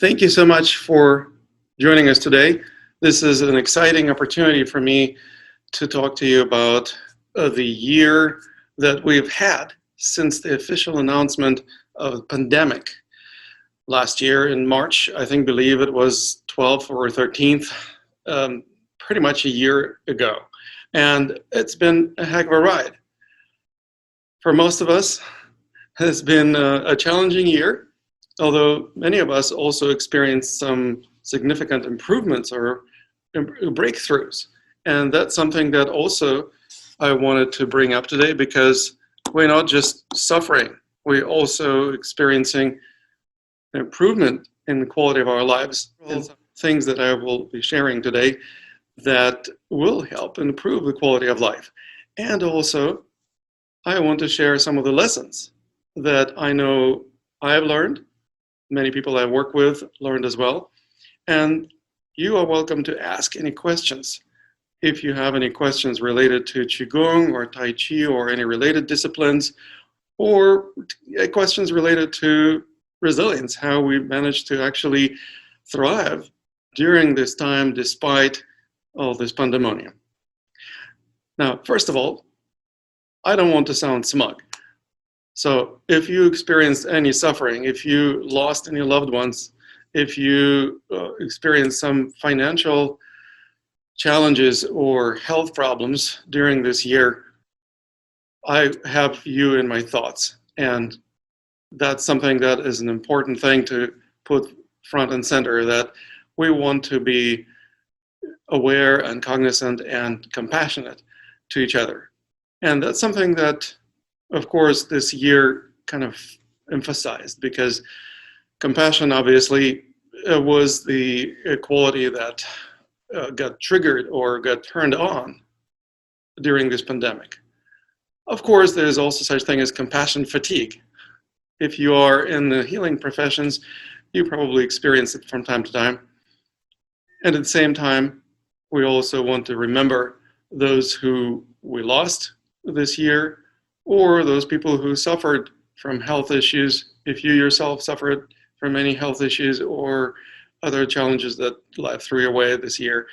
Thank you so much for joining us today. This is an exciting opportunity for me to talk to you about the year that we've had since the official announcement of the pandemic last year in March. I believe it was 12th or 13th, pretty much a year ago. And it's been a heck of a ride. For most of us, it's been a challenging year, although many of us also experienced some significant improvements or breakthroughs. And that's something that also I wanted to bring up today, because we're not just suffering, we're also experiencing improvement in the quality of our lives. And some things that I will be sharing today that will help improve the quality of life. And also, I want to share some of the lessons that I know I've learned, many people I work with learned as well. And you are welcome to ask any questions. If you have any questions related to Qigong or Tai Chi or any related disciplines, or questions related to resilience, how we managed to actually thrive during this time despite all this pandemonium. Now, first of all, I don't want to sound smug. So if you experienced any suffering, if you lost any loved ones, if you experienced some financial challenges or health problems during this year, I have you in my thoughts. And that's something that is an important thing to put front and center, that we want to be aware and cognizant and compassionate to each other. And that's something that, of course, this year kind of emphasized, because compassion obviously was the quality that got triggered or got turned on during this pandemic. Of course, there's also such thing as compassion fatigue. If you are in the healing professions, you probably experience it from time to time. And at the same time, we also want to remember those who we lost this year, or those people who suffered from health issues. If you yourself suffered from any health issues or other challenges that life threw your way this year,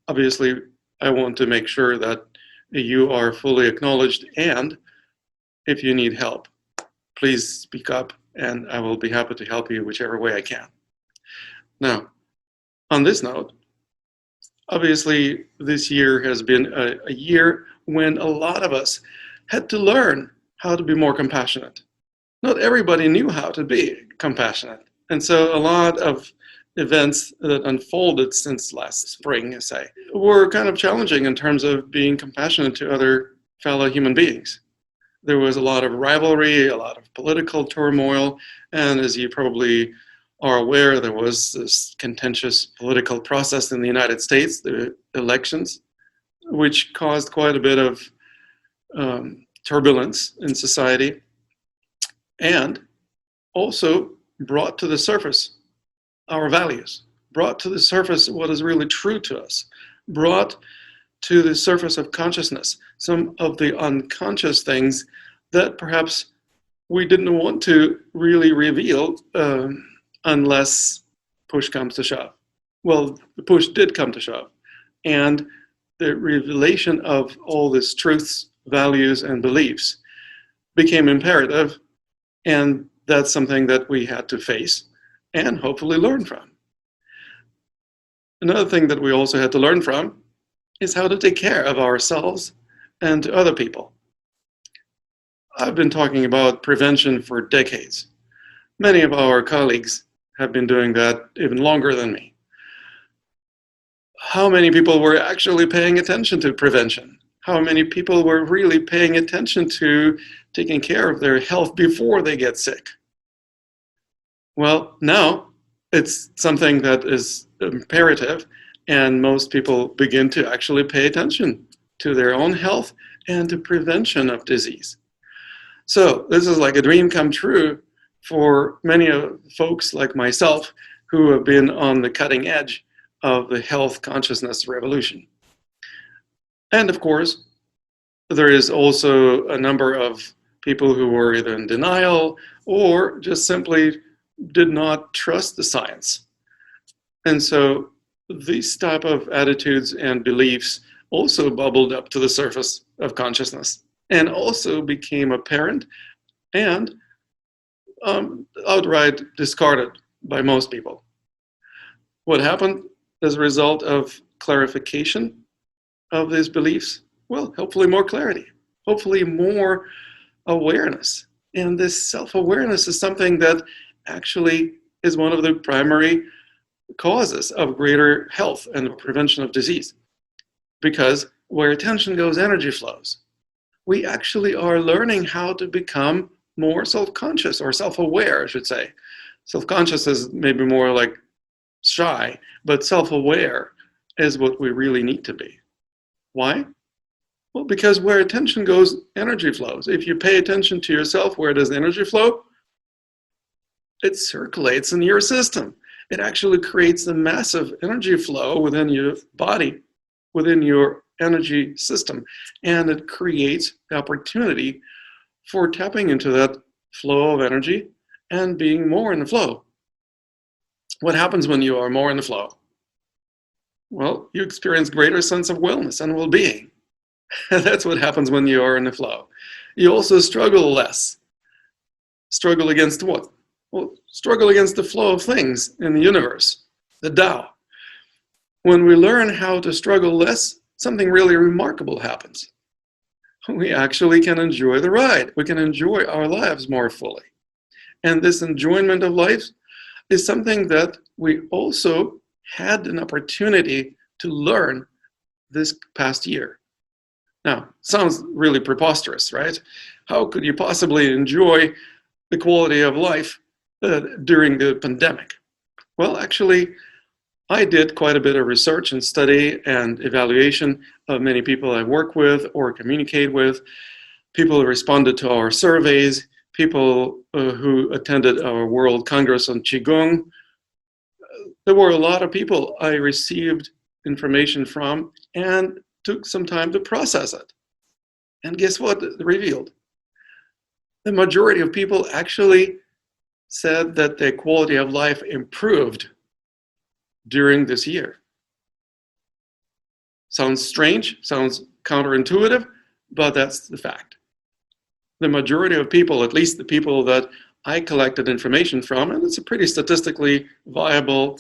obviously I want to make sure that you are fully acknowledged, and if you need help, please speak up and I will be happy to help you whichever way I can. Now, on this note, obviously this year has been a year when a lot of us had to learn how to be more compassionate. Not everybody knew how to be compassionate. And so a lot of events that unfolded since last spring, say, were kind of challenging in terms of being compassionate to other fellow human beings. There was a lot of rivalry, a lot of political turmoil, and as you probably are aware, there was this contentious political process in the United States, the elections, which caused quite a bit of turbulence in society, and also brought to the surface our values, brought to the surface what is really true to us, brought to the surface of consciousness some of the unconscious things that perhaps we didn't want to really reveal unless push comes to shove. Well, the push did come to shove, and the revelation of all these truths, values, and beliefs became imperative, and that's something that we had to face and hopefully learn from. Another thing that we also had to learn from is how to take care of ourselves and other people. I've been talking about prevention for decades. Many of our colleagues have been doing that even longer than me. How many people were actually paying attention to prevention? How many people were really paying attention to taking care of their health before they get sick? Well, now it's something that is imperative, and most people begin to actually pay attention to their own health and to prevention of disease. So this is like a dream come true for many of folks like myself who have been on the cutting edge of the health consciousness revolution. And of course, there is also a number of people who were either in denial or just simply did not trust the science. And so these type of attitudes and beliefs also bubbled up to the surface of consciousness and also became apparent and outright discarded by most people. What happened as a result of clarification of these beliefs? Well, hopefully more clarity, hopefully more awareness. And this self-awareness is something that actually is one of the primary causes of greater health and prevention of disease. Because where attention goes, energy flows. We actually are learning how to become more self-conscious, or self-aware, I should say. Self-conscious is maybe more like shy, but self-aware is what we really need to be. Why? Well, because where attention goes, energy flows. If you pay attention to yourself, where does energy flow? It circulates in your system. It actually creates a massive energy flow within your body, within your energy system. And it creates the opportunity for tapping into that flow of energy and being more in the flow. What happens when you are more in the flow? Well, you experience greater sense of wellness and well-being. That's what happens when you are in the flow. You also struggle less. Struggle against what? Well, struggle against the flow of things in the universe, the Tao. When we learn how to struggle less, something really remarkable happens. We actually can enjoy the ride. We can enjoy our lives more fully. And this enjoyment of life is something that we also had an opportunity to learn this past year. Now, sounds really preposterous, right? How could you possibly enjoy the quality of life during the pandemic? Well, actually, I did quite a bit of research and study and evaluation of many people I work with or communicate with, people who responded to our surveys, people who attended our World Congress on Qigong. There were a lot of people I received information from and took some time to process it. And guess what it revealed? The majority of people actually said that their quality of life improved during this year. Sounds strange, sounds counterintuitive, but that's the fact. The majority of people, at least the people that I collected information from, and it's a pretty statistically viable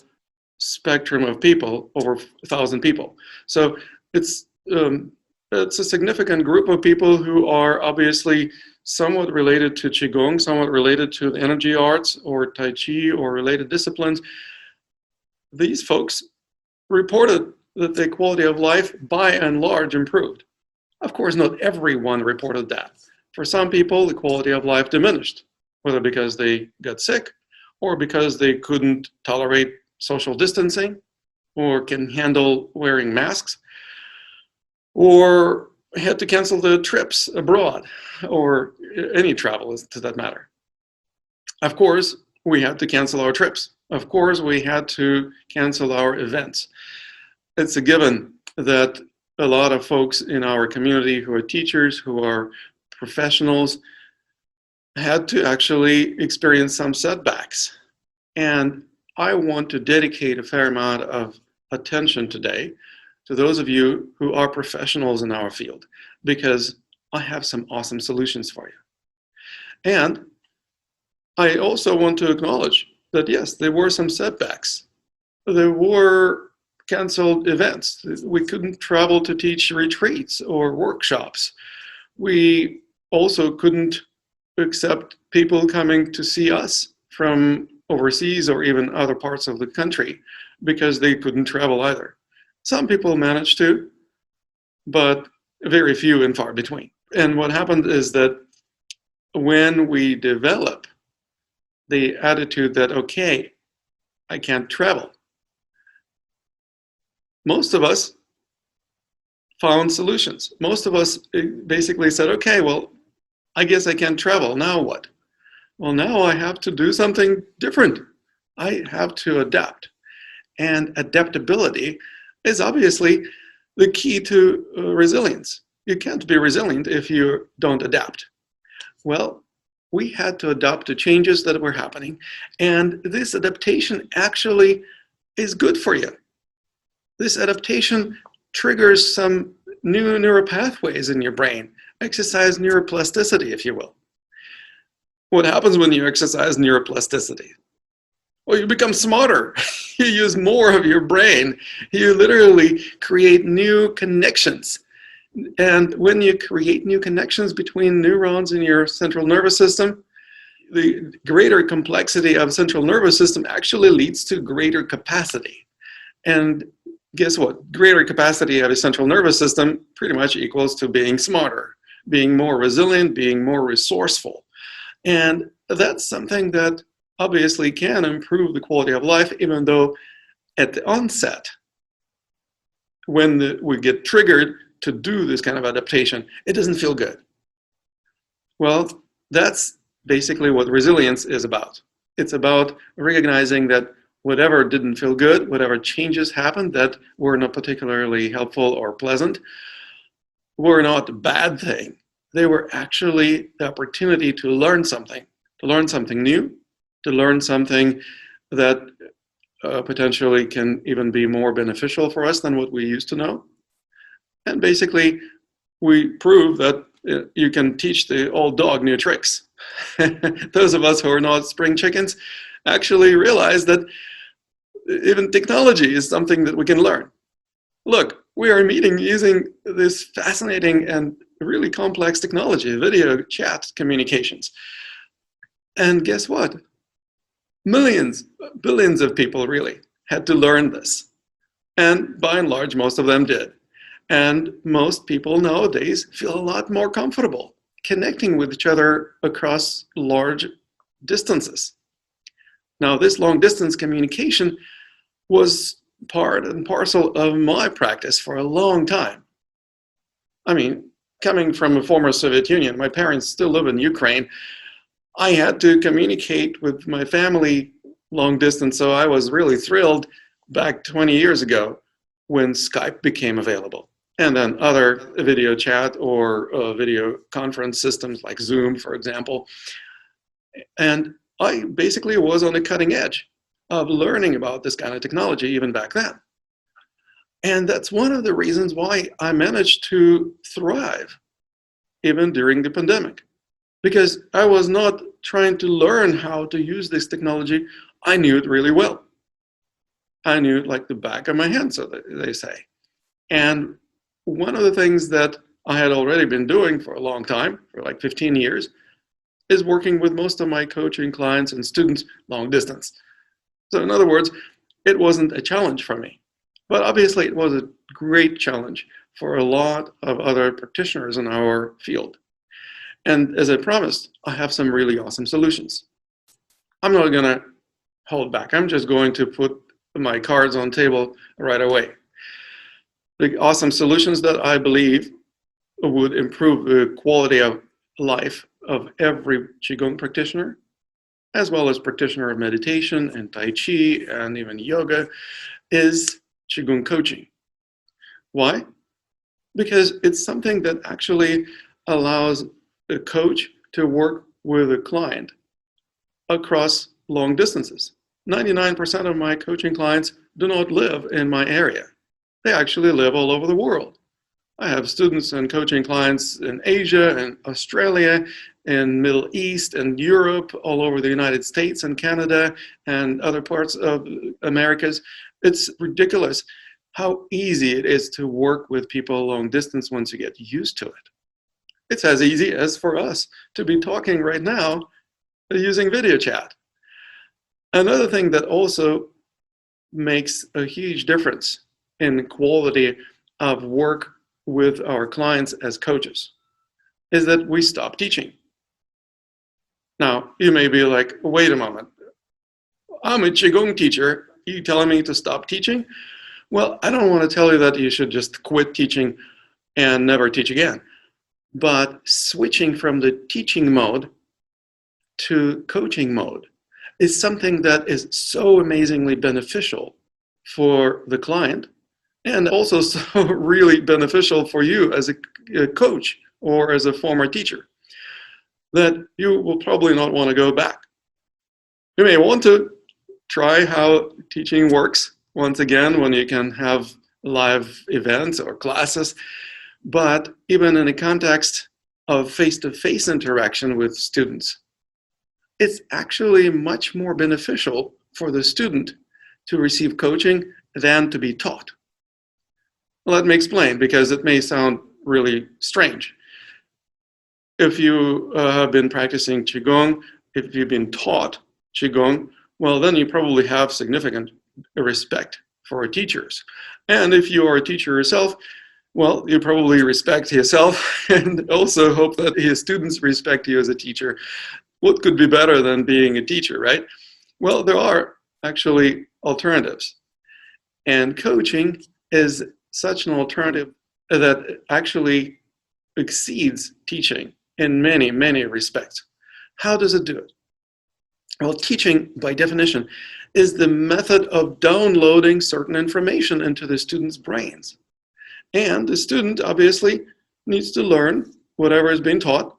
spectrum of people, over 1,000 people. So it's a significant group of people who are obviously somewhat related to Qigong, somewhat related to the energy arts or Tai Chi or related disciplines. These folks reported that their quality of life by and large improved. Of course, not everyone reported that. For some people, the quality of life diminished, whether because they got sick or because they couldn't tolerate social distancing or can handle wearing masks or had to cancel the trips abroad or any travel to that matter. Of course, we had to cancel our trips. Of course, we had to cancel our events. It's a given that a lot of folks in our community who are teachers, who are professionals, had to actually experience some setbacks. And I want to dedicate a fair amount of attention today to those of you who are professionals in our field, because I have some awesome solutions for you. And I also want to acknowledge that yes, there were some setbacks. There were canceled events. We couldn't travel to teach retreats or workshops. We also couldn't accept people coming to see us from overseas or even other parts of the country because they couldn't travel either. Some people managed to, but very few and far between. And what happened is that when we develop the attitude that, okay, I can't travel, most of us found solutions. Most of us basically said, okay, well, I guess I can't travel. Now what? Well, now I have to do something different. I have to adapt. And adaptability is obviously the key to resilience. You can't be resilient if you don't adapt. Well, we had to adapt to changes that were happening. And this adaptation actually is good for you. This adaptation triggers some new neural pathways in your brain, exercise neuroplasticity, if you will. What happens when you exercise neuroplasticity? Well, you become smarter. You use more of your brain. You literally create new connections. And when you create new connections between neurons in your central nervous system, the greater complexity of central nervous system actually leads to greater capacity. And guess what? Greater capacity of a central nervous system pretty much equals to being smarter, being more resilient, being more resourceful. And that's something that obviously can improve the quality of life, even though at the onset, when we get triggered to do this kind of adaptation, it doesn't feel good. Well, that's basically what resilience is about. It's about recognizing that whatever didn't feel good, whatever changes happened that were not particularly helpful or pleasant, were not a bad thing. They were actually the opportunity to learn something new, to learn something that potentially can even be more beneficial for us than what we used to know. And basically, we prove that you can teach the old dog new tricks. Those of us who are not spring chickens actually realize that even technology is something that we can learn. Look, we are meeting using this fascinating and really complex technology, video chat communications. And guess what? Millions, billions of people really had to learn this. And by and large, most of them did. And most people nowadays feel a lot more comfortable connecting with each other across large distances. Now, this long distance communication was part and parcel of my practice for a long time. I mean, coming from a former Soviet Union, my parents still live in Ukraine. I had to communicate with my family long distance, so I was really thrilled back 20 years ago when Skype became available. And then other video chat or video conference systems like Zoom, for example. And I basically was on the cutting edge of learning about this kind of technology even back then. And that's one of the reasons why I managed to thrive even during the pandemic. Because I was not trying to learn how to use this technology, I knew it really well. I knew it like the back of my hand, so they say. And one of the things that I had already been doing for a long time, for like 15 years, is working with most of my coaching clients and students long distance. So in other words, it wasn't a challenge for me. But obviously it was a great challenge for a lot of other practitioners in our field. And as I promised, I have some really awesome solutions. I'm not going to hold back. I'm just going to put my cards on the table right away. The awesome solutions that I believe would improve the quality of life of every Qigong practitioner, as well as practitioner of meditation and Tai Chi and even yoga, is Qigong Coaching. Why? Because it's something that actually allows a coach to work with a client across long distances. 99% of my coaching clients do not live in my area. They actually live all over the world. I have students and coaching clients in Asia and Australia, in Middle East and Europe, all over the United States and Canada and other parts of Americas. It's ridiculous how easy it is to work with people long distance once you get used to it. It's as easy as for us to be talking right now using video chat. Another thing that also makes a huge difference in the quality of work with our clients as coaches is that we stop teaching. Now, you may be like, wait a moment, I'm a Qigong teacher. Are you telling me to stop teaching? Well, I don't want to tell you that you should just quit teaching and never teach again. But switching from the teaching mode to coaching mode is something that is so amazingly beneficial for the client and also so really beneficial for you as a coach or as a former teacher that you will probably not want to go back. You may want to try how teaching works once again, when you can have live events or classes, but even in the context of face-to-face interaction with students, it's actually much more beneficial for the student to receive coaching than to be taught. Well, let me explain, because it may sound really strange. If you have been practicing Qigong, if you've been taught Qigong, well, then you probably have significant respect for teachers. And if you are a teacher yourself, well, you probably respect yourself and also hope that his students respect you as a teacher. What could be better than being a teacher, right? Well, there are actually alternatives. And coaching is such an alternative that actually exceeds teaching in many, many respects. How does it do it? Well, teaching, by definition, is the method of downloading certain information into the student's brains. And the student obviously needs to learn whatever is being taught.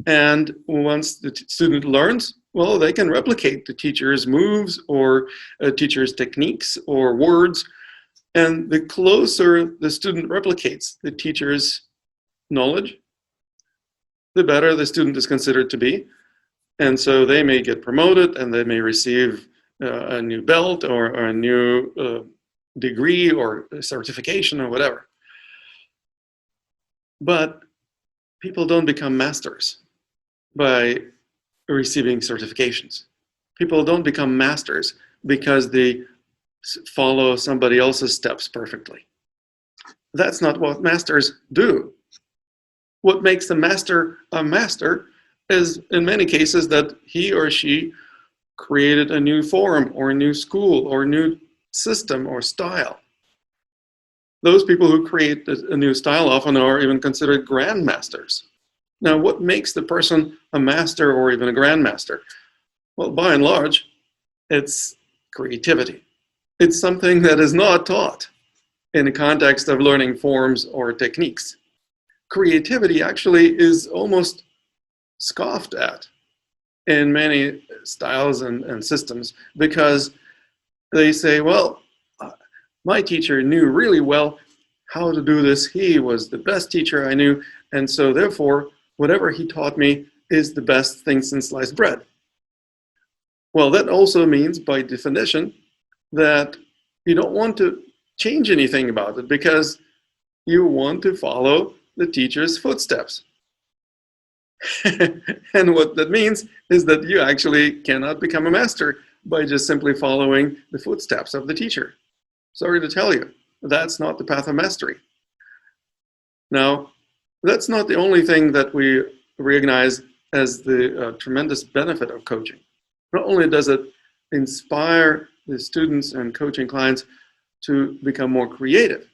And once the student learns, well, they can replicate the teacher's moves or teacher's techniques or words. And the closer the student replicates the teacher's knowledge, the better the student is considered to be. And so they may get promoted and they may receive a new belt or a new degree or certification or whatever. But people don't become masters by receiving certifications. People don't become masters because they follow somebody else's steps perfectly. That's not what masters do. What makes the master a master is, in many cases, that he or she created a new forum or a new school or a new system or style. Those people who create a new style often are even considered grandmasters. Now, what makes the person a master or even a grandmaster? Well, by and large, it's creativity. It's something that is not taught in the context of learning forms or techniques. Creativity actually is almost scoffed at in many styles and systems, because they say, well, my teacher knew really well how to do this. He was the best teacher I knew, and so therefore, whatever he taught me is the best thing since sliced bread. Well, that also means, by definition, that you don't want to change anything about it because you want to follow the teacher's footsteps. And what that means is that you actually cannot become a master by just simply following the footsteps of the teacher. Sorry to tell you, that's not the path of mastery. Now, that's not the only thing that we recognize as the tremendous benefit of coaching. Not only does it inspire the students and coaching clients to become more creative,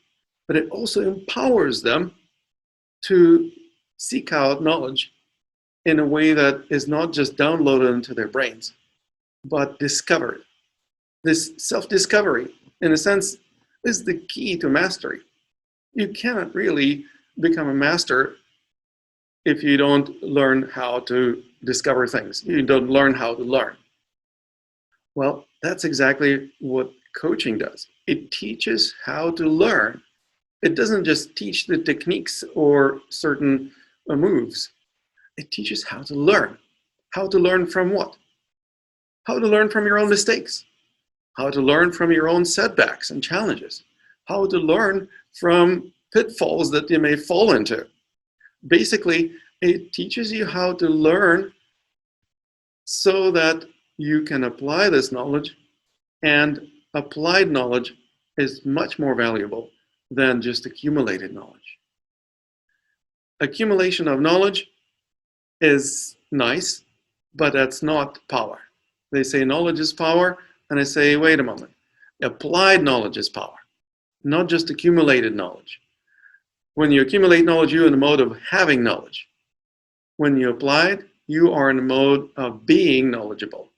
but it also empowers them to seek out knowledge in a way that is not just downloaded into their brains, but discovered. This self-discovery, in a sense, is the key to mastery. You cannot really become a master if you don't learn how to discover things. You don't learn how to learn. Well, that's exactly what coaching does. It teaches how to learn. It doesn't just teach the techniques or certain moves. It teaches how to learn. How to learn from what? How to learn from your own mistakes. How to learn from your own setbacks and challenges. How to learn from pitfalls that you may fall into. Basically, it teaches you how to learn so that you can apply this knowledge, and applied knowledge is much more valuable than just accumulated knowledge. Accumulation of knowledge is nice, but that's not power. They say knowledge is power, and I say, wait a moment. Applied knowledge is power, not just accumulated knowledge. When you accumulate knowledge, you're in the mode of having knowledge. When you apply it, you are in the mode of being knowledgeable.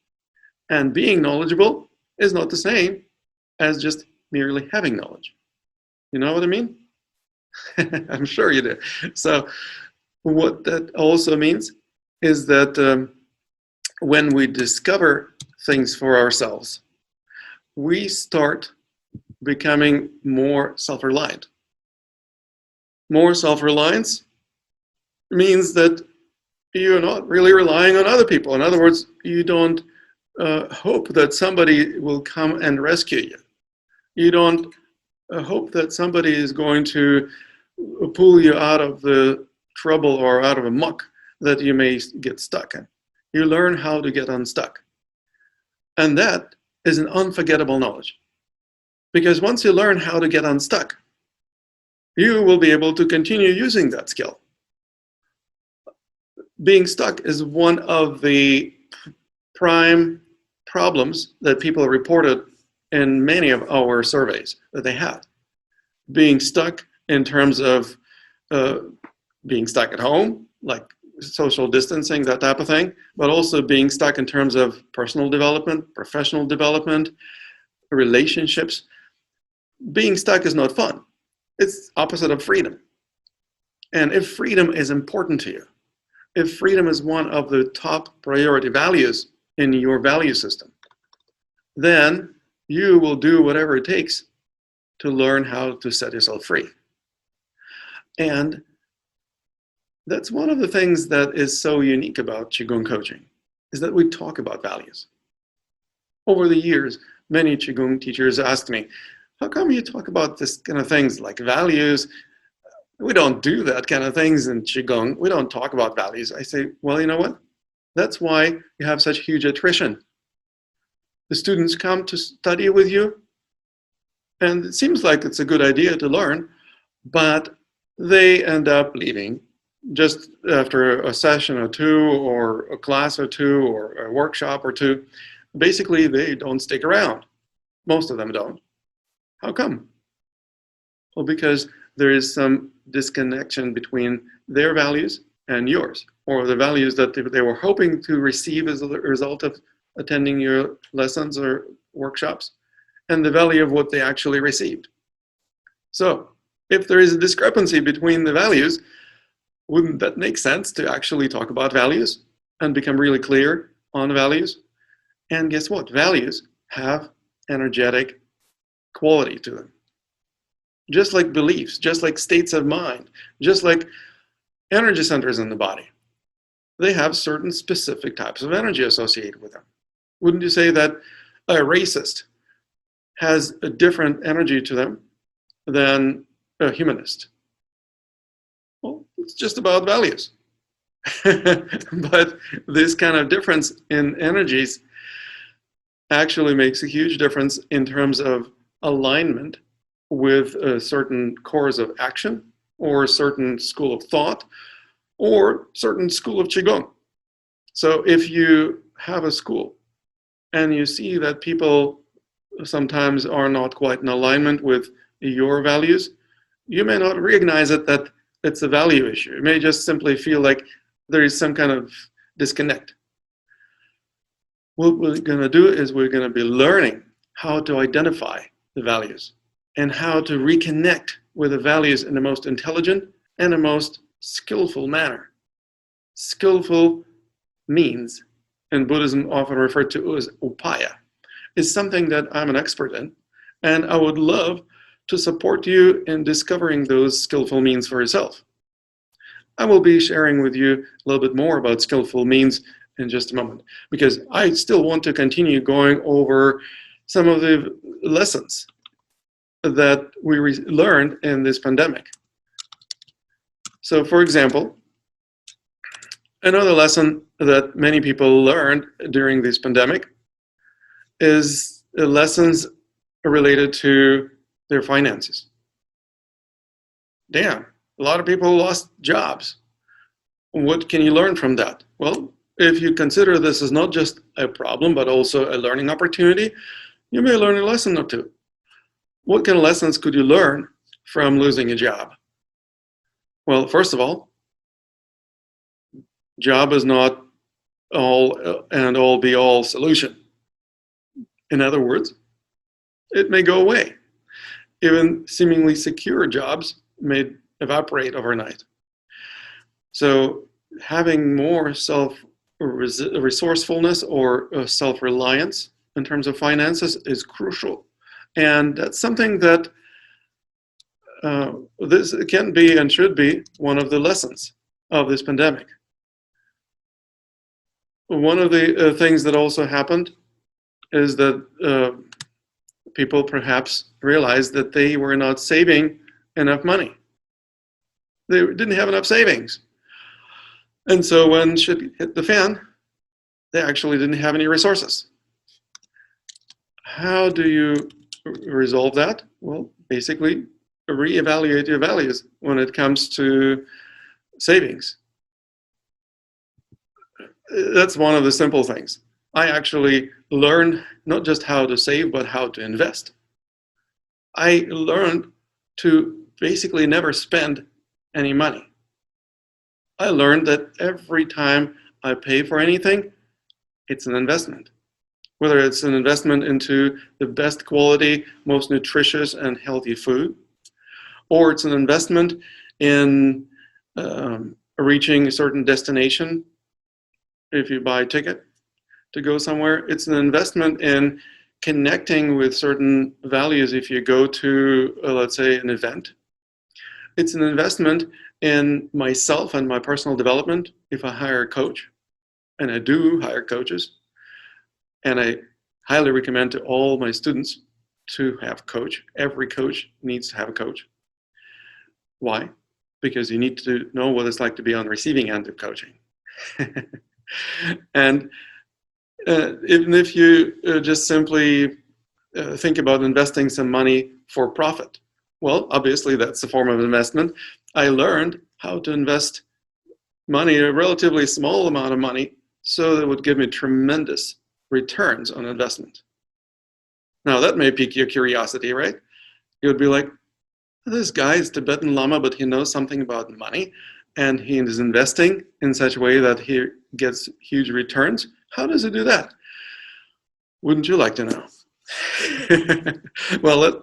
And being knowledgeable is not the same as just merely having knowledge. You know what I mean? I'm sure you do. So what that also means is that when we discover things for ourselves, we start becoming more self-reliant. More self-reliance means that you're not really relying on other people. In other words, you don't hope that somebody will come and rescue you. You don't hope that somebody is going to pull you out of the trouble or out of a muck that you may get stuck in. You learn how to get unstuck. And that is an unforgettable knowledge. Because once you learn how to get unstuck, you will be able to continue using that skill. Being stuck is one of the prime problems that people reported in many of our surveys that they had. Being stuck in terms of being stuck at home, like social distancing, that type of thing, but also being stuck in terms of personal development, professional development, relationships. Being stuck is not fun. It's opposite of freedom. And if freedom is important to you, if freedom is one of the top priority values in your value system, then you will do whatever it takes to learn how to set yourself free. And that's one of the things that is so unique about Qigong coaching, is that we talk about values. Over the years, many Qigong teachers asked me, how come you talk about this kind of things like values? We don't do that kind of things in Qigong. We don't talk about values. I say, well, you know what? That's why you have such huge attrition. The students come to study with you, and it seems like it's a good idea to learn, but they end up leaving just after a session or two, or a class or two, or a workshop or two. Basically, they don't stick around. Most of them don't. How come? Well, because there is some disconnection between their values and yours, or the values that they were hoping to receive as a result of attending your lessons or workshops, and the value of what they actually received. So if there is a discrepancy between the values, wouldn't that make sense to actually talk about values and become really clear on the values? And guess what? Values have energetic quality to them. Just like beliefs, just like states of mind, just like energy centers in the body. They have certain specific types of energy associated with them. Wouldn't you say that a racist has a different energy to them than a humanist? Well, it's just about values. But this kind of difference in energies actually makes a huge difference in terms of alignment with a certain course of action, or a certain school of thought, or certain school of Qigong. So if you have a school and you see that people sometimes are not quite in alignment with your values, you may not recognize it that it's a value issue. You may just simply feel like there is some kind of disconnect. What we're going to do is we're going to be learning how to identify the values and how to reconnect with the values in the most intelligent and the most skillful manner. Skillful means, in Buddhism often referred to as upaya, is something that I'm an expert in, and I would love to support you in discovering those skillful means for yourself. I will be sharing with you a little bit more about skillful means in just a moment, because I still want to continue going over some of the lessons that we learned in this pandemic. So, for example, another lesson that many people learned during this pandemic is the lessons related to their finances. Damn, a lot of people lost jobs. What can you learn from that? Well, if you consider this as not just a problem, but also a learning opportunity, you may learn a lesson or two. What kind of lessons could you learn from losing a job? Well, first of all, job is not all and all be all solution. In other words, it may go away. Even seemingly secure jobs may evaporate overnight. So having more self-resourcefulness or self-reliance in terms of finances is crucial And that's something that this can be and should be one of the lessons of this pandemic. One of the things that also happened is that people perhaps realized that they were not saving enough money. They didn't have enough savings. And so when shit hit the fan, they actually didn't have any resources. How do you resolve that? Well, basically, reevaluate your values when it comes to savings. That's one of the simple things. I actually learned not just how to save, but how to invest. I learned to basically never spend any money. I learned that every time I pay for anything, it's an investment. Whether it's an investment into the best quality, most nutritious and healthy food, or it's an investment in reaching a certain destination. If you buy a ticket to go somewhere, it's an investment in connecting with certain values if you go to, let's say, an event. It's an investment in myself and my personal development if I hire a coach, and I do hire coaches. And I highly recommend to all my students to have a coach. Every coach needs to have a coach. Why? Because you need to know what it's like to be on the receiving end of coaching. And even if you just simply think about investing some money for profit, well, obviously that's a form of investment. I learned how to invest money, a relatively small amount of money, so that it would give me tremendous returns on investment. Now that may pique your curiosity, right? You would be like, this guy is Tibetan Lama, but he knows something about money, and he is investing in such a way that he gets huge returns. How does he do that? Wouldn't you like to know? Well,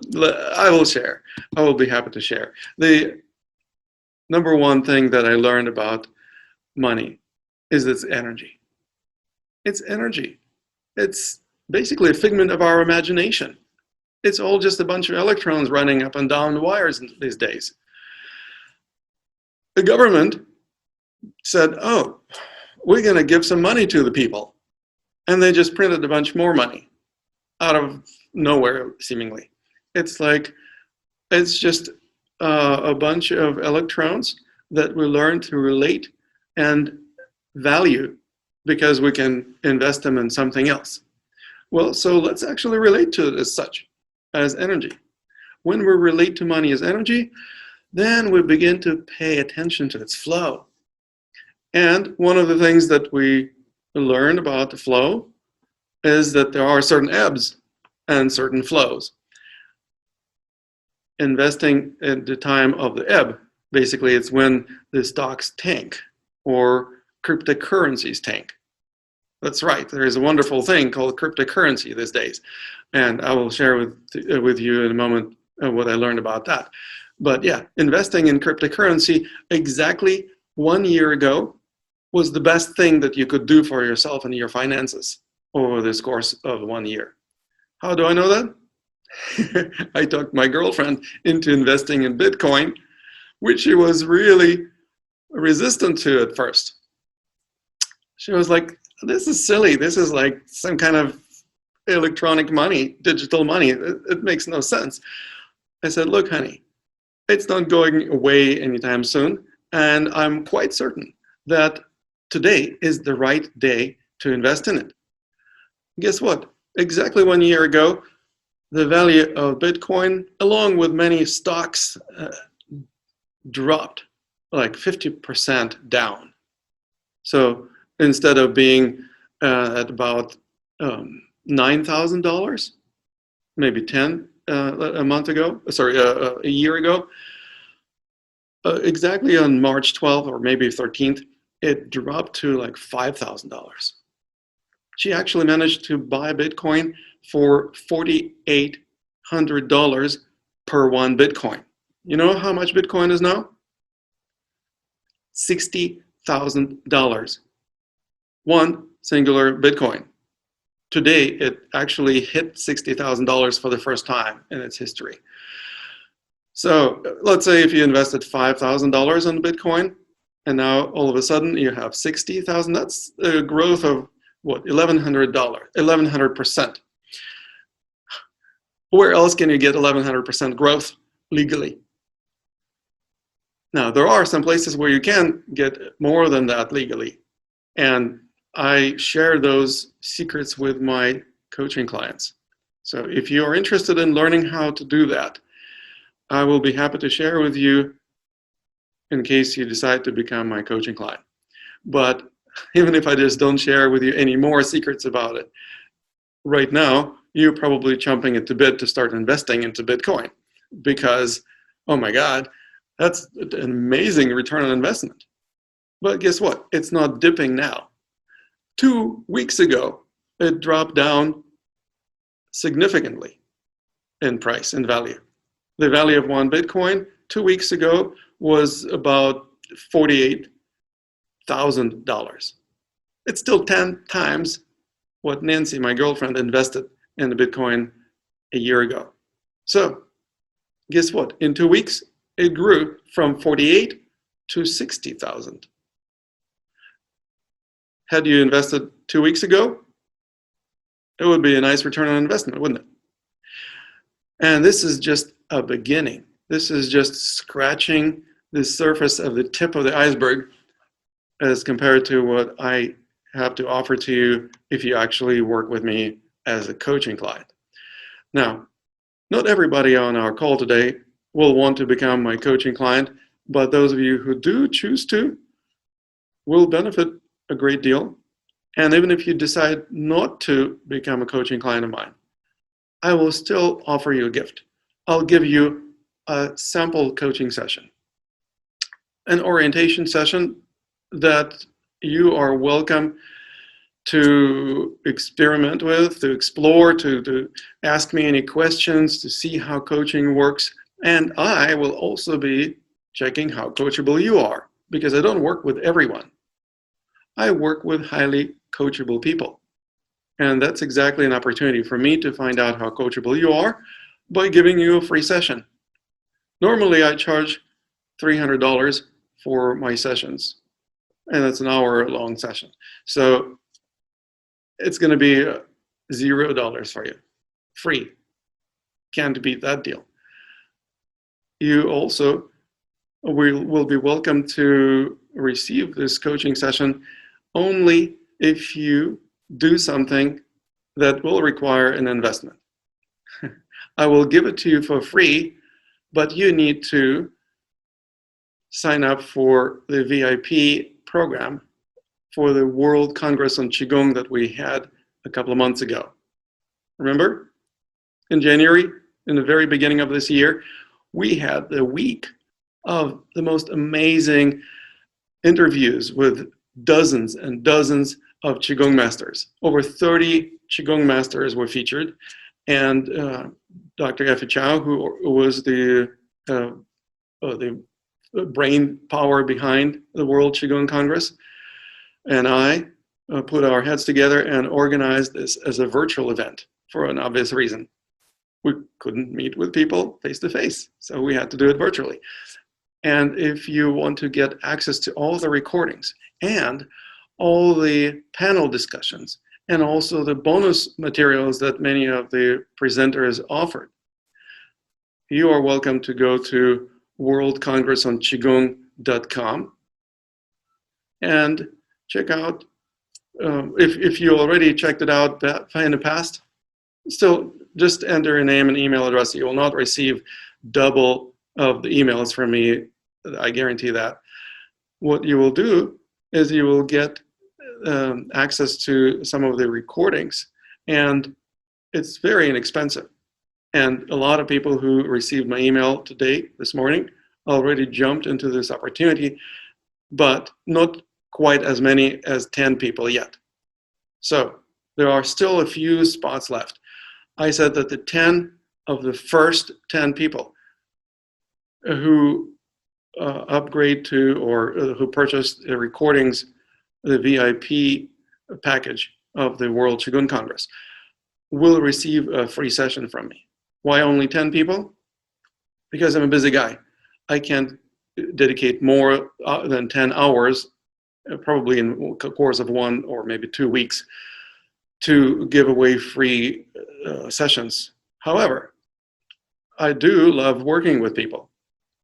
I will share. I will be happy to share. The number one thing that I learned about money is its energy. It's energy. It's basically a figment of our imagination. It's all just a bunch of electrons running up and down the wires these days. The government said, oh, we're going to give some money to the people. And they just printed a bunch more money out of nowhere, seemingly. It's like, it's just a bunch of electrons that we learn to relate and value because we can invest them in something else. Well, so let's actually relate to it as such, as energy. When we relate to money as energy, then we begin to pay attention to its flow. And one of the things that we learn about the flow is that there are certain ebbs and certain flows. Investing at the time of the ebb, basically it's when the stocks tank or cryptocurrencies tank. That's right, there is a wonderful thing called cryptocurrency these days. And I will share with you in a moment what I learned about that. But yeah, investing in cryptocurrency exactly 1 year ago was the best thing that you could do for yourself and your finances over this course of 1 year. How do I know that? I talked my girlfriend into investing in Bitcoin, which she was really resistant to at first. She was like, this is silly. This is like some kind of electronic money, digital money. It makes no sense. I said, look, honey, it's not going away anytime soon. And I'm quite certain that today is the right day to invest in it. Guess what? Exactly 1 year ago, the value of Bitcoin, along with many stocks, dropped like 50% down. So instead of being at about $9,000, maybe 10 a month ago, a year ago, exactly on March 12th or maybe 13th, it dropped to like $5,000. She actually managed to buy Bitcoin for $4,800 per one Bitcoin. You know how much Bitcoin is now? $60,000. One singular Bitcoin. today it actually hit $60,000 for the first time in its history. So let's say if you invested $5,000 in Bitcoin, and now all of a sudden you have 60,000, that's a growth of what, $1,100%. Where else can you get 1,100% growth legally? Now, there are some places where you can get more than that legally. And I share those secrets with my coaching clients. So if you are interested in learning how to do that, I will be happy to share with you in case you decide to become my coaching client. But even if I just don't share with you any more secrets about it, right now, you're probably chomping at the bit to start investing into Bitcoin because, oh my God, that's an amazing return on investment. But guess what? It's not dipping now. 2 weeks ago, it dropped down significantly in price and value. The value of one Bitcoin 2 weeks ago was about $48,000. It's still 10 times what Nancy, my girlfriend, invested in the Bitcoin a year ago. So guess what? In 2 weeks, it grew from 48 to 60,000. Had you invested 2 weeks ago, it would be a nice return on investment, wouldn't it? And this is just a beginning. This is just scratching the surface of the tip of the iceberg as compared to what I have to offer to you if you actually work with me as a coaching client. Now, not everybody on our call today will want to become my coaching client, but those of you who do choose to will benefit a great deal. And even if you decide not to become a coaching client of mine, I will still offer you a gift. I'll give you a sample coaching session, an orientation session that you are welcome to experiment with, to explore, to ask me any questions, to see how coaching works. And I will also be checking how coachable you are, because I don't work with everyone. I work with highly coachable people. And that's exactly an opportunity for me to find out how coachable you are by giving you a free session. Normally, I charge $300 for my sessions, and it's an hour-long session. So it's going to be $0 for you, free. Can't beat that deal. You also will be welcome to receive this coaching session only if you do something that will require an investment. I will give it to you for free, but you need to sign up for the VIP program for the World Congress on Qigong that we had a couple of months ago. Remember? In January, in the very beginning of this year, we had the week of the most amazing interviews with dozens and dozens of Qigong masters. Over 30 Qigong masters were featured, and Dr. Effie Chow, who was the brain power behind the World Qigong Congress, and I put our heads together and organized this as a virtual event for an obvious reason. We couldn't meet with people face to face, so we had to do it virtually. And if you want to get access to all the recordings and all the panel discussions and also the bonus materials that many of the presenters offered, you are welcome to go to worldcongressonqigong.com and check out, if you already checked it out in the past, still just enter a name and email address. You will not receive double of the emails from me, I guarantee that. What you will do is you will get access to some of the recordings, and it's very inexpensive. And a lot of people who received my email today, this morning, already jumped into this opportunity, but not quite as many as 10 people yet. So there are still a few spots left. I said that the 10 of the first 10 people who upgrade to or who purchase the recordings, the VIP package of the World Qigong Congress will receive a free session from me. Why only 10 people? Because I'm a busy guy. I can't dedicate more than 10 hours, probably in the course of 1 or maybe 2 weeks, to give away free sessions. However, I do love working with people.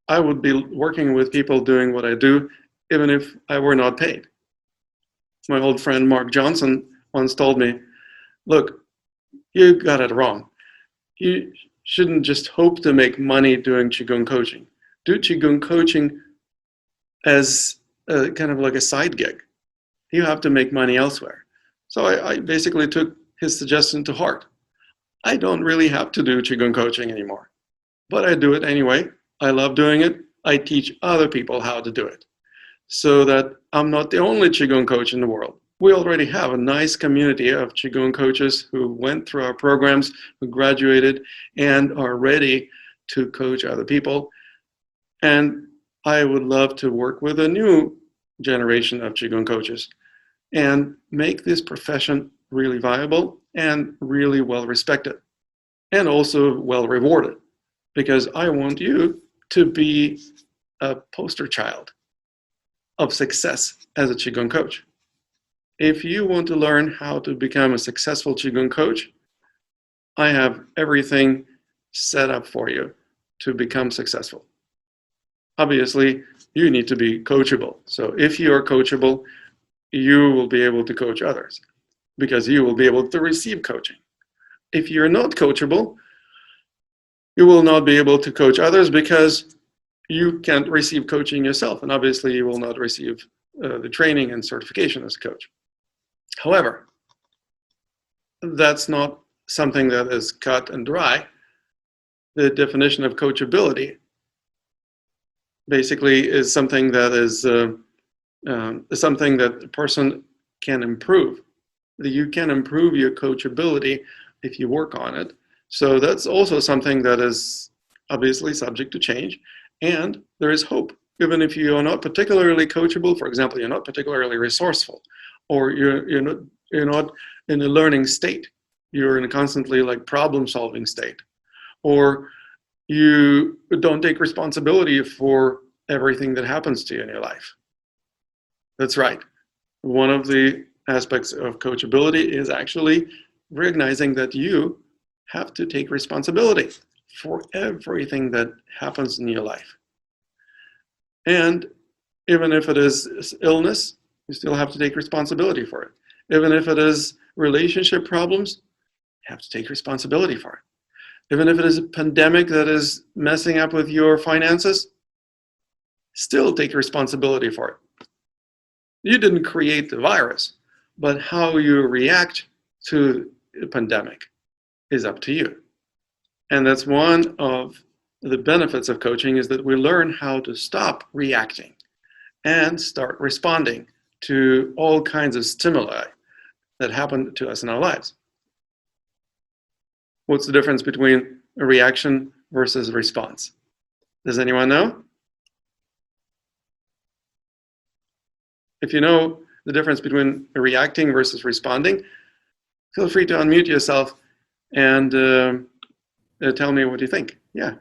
I would be working with people doing what I do even if I were not paid. My old friend Mark Johnson once told me, look, you got it wrong. You shouldn't just hope to make money doing Qigong coaching. Do Qigong coaching as kind of like a side gig. You have to make money elsewhere. So I basically took his suggestion to heart. I don't really have to do Qigong coaching anymore, but I do it anyway. I love doing it. I teach other people how to do it so that I'm not the only Qigong coach in the world. We already have a nice community of Qigong coaches who went through our programs, who graduated, and are ready to coach other people. And I would love to work with a new generation of Qigong coaches and make this profession really viable and really well respected and also well rewarded, because I want you to be a poster child of success as a Qigong coach. If you want to learn how to become a successful Qigong coach, I have everything set up for you to become successful. Obviously, you need to be coachable. So if you are coachable, you will be able to coach others because you will be able to receive coaching. If you're not coachable, you will not be able to coach others because you can't receive coaching yourself. And obviously, you will not receive the training and certification as a coach. However, that's not something that is cut and dry. The definition of coachability basically is something that is something that a person can improve. You can improve your coachability if you work on it. So that's also something that is obviously subject to change, and there is hope. Even if you are not particularly coachable, for example, you're not particularly resourceful, or you're not in a learning state, you're in a constantly like problem-solving state, or you don't take responsibility for everything that happens to you in your life. That's right. One of the aspects of coachability is actually recognizing that you have to take responsibility for everything that happens in your life. And even if it is illness, you still have to take responsibility for it. Even if it is relationship problems, you have to take responsibility for it. Even if it is a pandemic that is messing up with your finances, still take responsibility for it. You didn't create the virus, but how you react to the pandemic is up to you. And that's one of the benefits of coaching, is that we learn how to stop reacting and start responding to all kinds of stimuli that happen to us in our lives. What's the difference between a reaction versus a response? Does anyone know? If you know the difference between reacting versus responding, feel free to unmute yourself and tell me what you think. Yeah,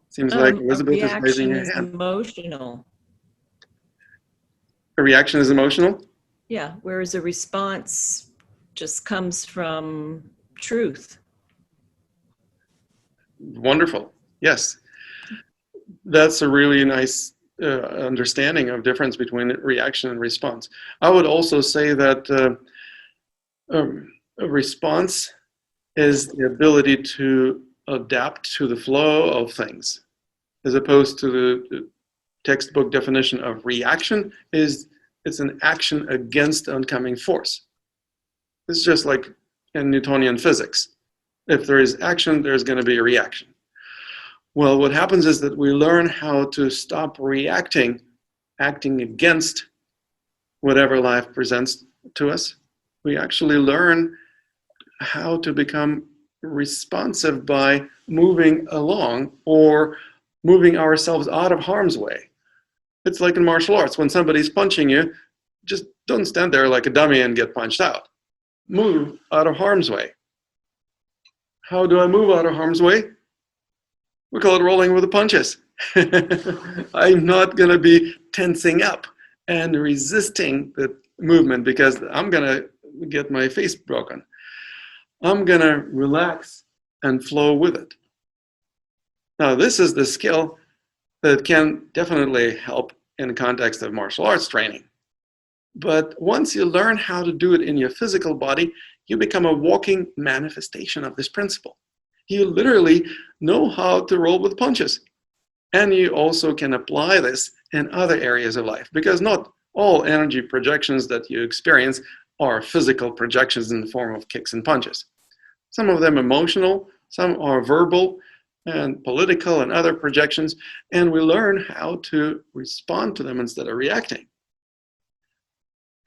seems like Elizabeth is raising her hand. A reaction is emotional. A reaction is emotional? Yeah, whereas a response just comes from truth. Wonderful. Yes, that's a really nice understanding of difference between reaction and response. I would also say that a response is the ability to adapt to the flow of things, as opposed to the textbook definition of reaction is it's an action against the oncoming force. It's just like in Newtonian physics. If there is action, there's going to be a reaction. Well, what happens is that we learn how to stop reacting, acting against whatever life presents to us. We actually learn how to become responsive by moving along or moving ourselves out of harm's way. It's like in martial arts. When somebody's punching you, just don't stand there like a dummy and get punched out. move out of harm's way. How do I move out of harm's way? We call it rolling with the punches. I'm not going to be tensing up and resisting the movement because I'm going to get my face broken. I'm going to relax and flow with it. Now, this is the skill that can definitely help in the context of martial arts training. But once you learn how to do it in your physical body, you become a walking manifestation of this principle. You literally know how to roll with punches. And you also can apply this in other areas of life, because not all energy projections that you experience are physical projections in the form of kicks and punches. Some of them emotional, some are verbal and political and other projections, and we learn how to respond to them instead of reacting.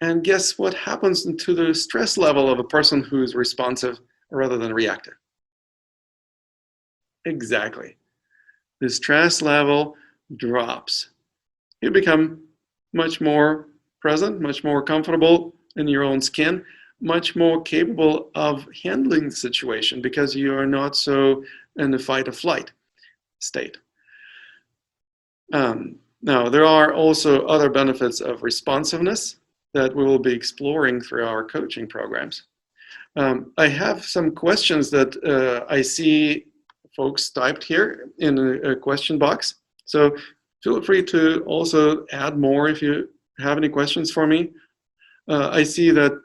And guess what happens to the stress level of a person who is responsive rather than reactive? Exactly. The stress level drops. You become much more present, much more comfortable in your own skin, much more capable of handling the situation because you are not so in the fight or flight state. Now, there are also other benefits of responsiveness that we will be exploring through our coaching programs. I have some questions that I see folks typed here in a question box. So feel free to also add more if you have any questions for me. I see that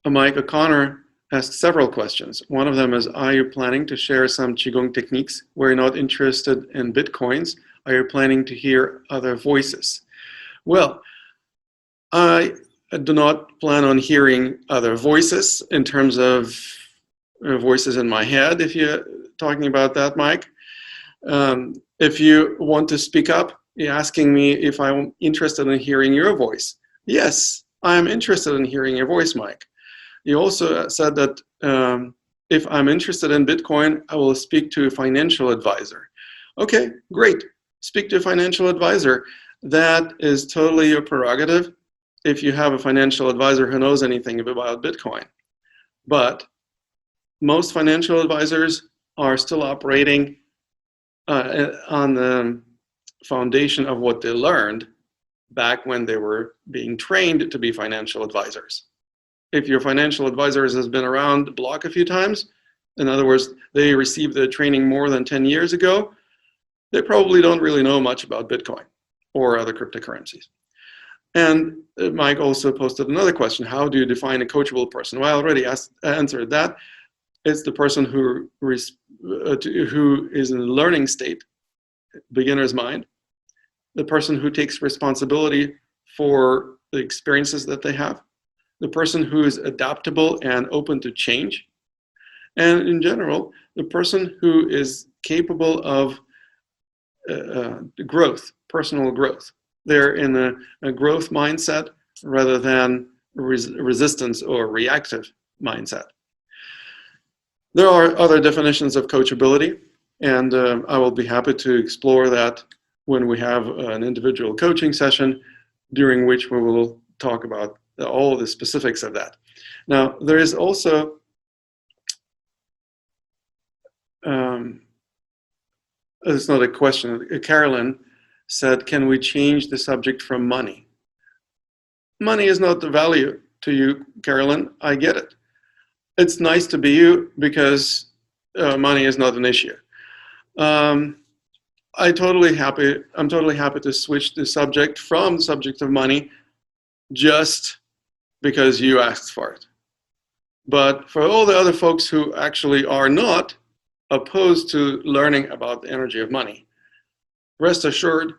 Mike O'Connor asked several questions. One of them is, are you planning to share some Qigong techniques where you're not interested in Bitcoins? Are you planning to hear other voices? Well, I do not plan on hearing other voices in terms of voices in my head, if you're talking about that, Mike. If you want to speak up, you're asking me if I'm interested in hearing your voice. Yes, I'm interested in hearing your voice, Mike. You also said that if I'm interested in Bitcoin, I will speak to a financial advisor. Okay, great. Speak to a financial advisor. That is totally your prerogative if you have a financial advisor who knows anything about Bitcoin. But most financial advisors are still operating on the foundation of what they learned back when they were being trained to be financial advisors. If your financial advisor has been around the block a few times, in other words, they received the training more than 10 years ago, they probably don't really know much about Bitcoin or other cryptocurrencies. And Mike also posted another question: how do you define a coachable person? Well, I already answered that. It's the person who is in a learning state, beginner's mind, the person who takes responsibility for the experiences that they have, the person who is adaptable and open to change, and in general, the person who is capable of growth, personal growth. They're in a growth mindset rather than resistance or reactive mindset. There are other definitions of coachability, and I will be happy to explore that when we have an individual coaching session, during which we will talk about all the specifics of that. Now, there is also it's not a question. Carolyn said, can we change the subject from money? Money is not the value to you, Carolyn. I get it. It's nice to be you because money is not an issue. I'm totally happy to switch the subject from the subject of money just because you asked for it. But for all the other folks who actually are not opposed to learning about the energy of money, rest assured,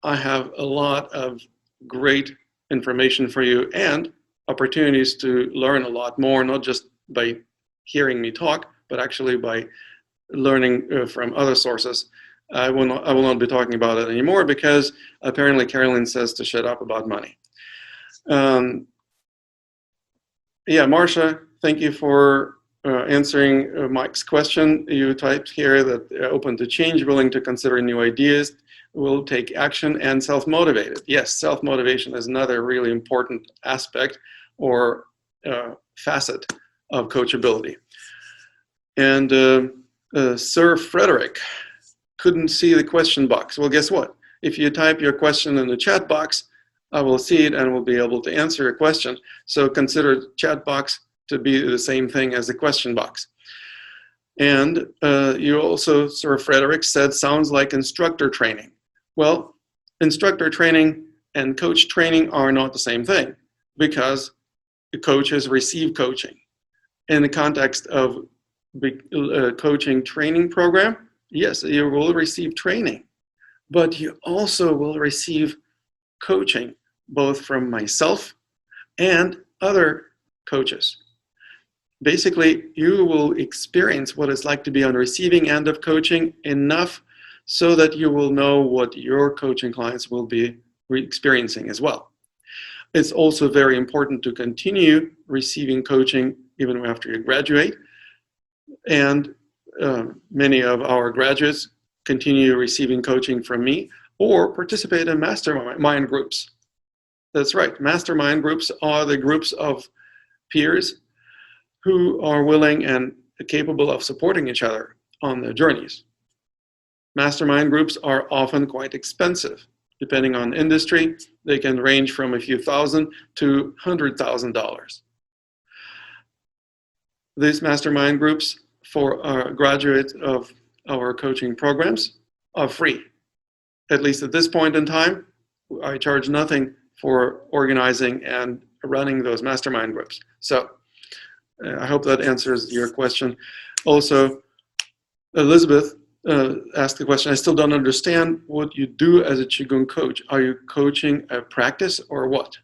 I have a lot of great information for you and opportunities to learn a lot more, not just by hearing me talk, but actually by learning from other sources. I will not be talking about it anymore because apparently Carolyn says to shut up about money. Yeah, Marcia, thank you for answering Mike's question, you typed here that open to change, willing to consider new ideas, will take action, and self-motivated. Yes, self-motivation is another really important aspect or facet of coachability. And Sir Frederick couldn't see the question box. Well, guess what? If you type your question in the chat box, I will see it and will be able to answer your question. So consider chat box to be the same thing as the question box. And you also, Sir Frederick said, sounds like instructor training. Well, instructor training and coach training are not the same thing, because the coaches receive coaching. In the context of the coaching training program, yes, you will receive training, but you also will receive coaching, both from myself and other coaches. Basically, you will experience what it's like to be on the receiving end of coaching enough so that you will know what your coaching clients will be experiencing as well. It's also very important to continue receiving coaching even after you graduate. And many of our graduates continue receiving coaching from me or participate in mastermind groups. That's right, mastermind groups are the groups of peers who are willing and capable of supporting each other on their journeys. Mastermind groups are often quite expensive. Depending on industry, they can range from a few thousand to $100,000. These mastermind groups for our graduates of our coaching programs are free. At least at this point in time, I charge nothing for organizing and running those mastermind groups. So I hope that answers your question. Also, Elizabeth asked the question, I still don't understand what you do as a Qigong coach. Are you coaching a practice or what?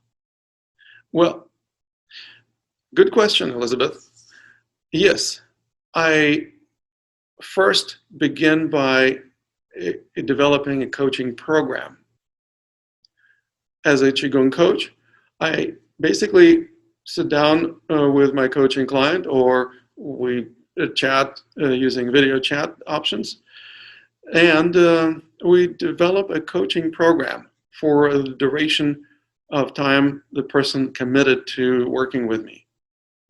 Well, good question, Elizabeth. Yes, I first begin by developing a coaching program. As a Qigong coach, I basically sit down with my coaching client, or we chat using video chat options, and we develop a coaching program for the duration of time the person committed to working with me.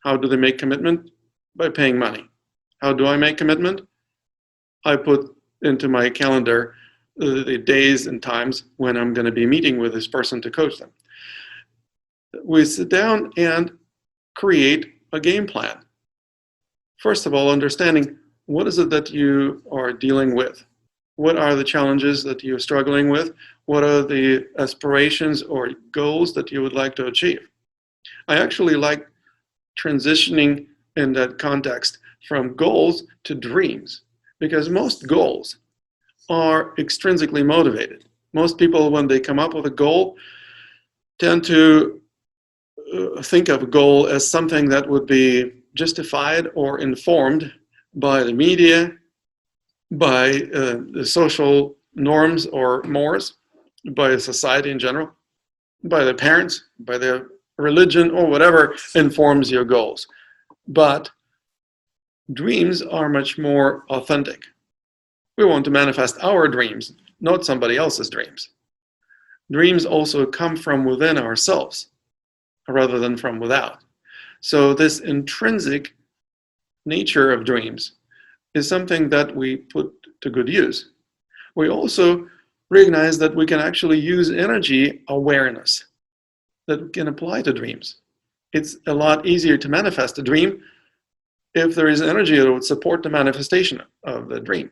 How do they make commitment? By paying money. How do I make commitment? I put into my calendar the days and times when I'm going to be meeting with this person to coach them. We sit down and create a game plan. First of all, understanding what is it that you are dealing with? What are the challenges that you're struggling with? What are the aspirations or goals that you would like to achieve? I actually like transitioning in that context from goals to dreams, because most goals are extrinsically motivated. Most people, when they come up with a goal, tend to think of a goal as something that would be justified or informed by the media, by the social norms or mores, by society in general, by the parents, by their religion, or whatever informs your goals. But dreams are much more authentic. We want to manifest our dreams, not somebody else's dreams. Dreams also come from within ourselves rather than from without. So this intrinsic nature of dreams is something that we put to good use. We also recognize that we can actually use energy awareness that can apply to dreams. It's a lot easier to manifest a dream if there is energy that would support the manifestation of the dream.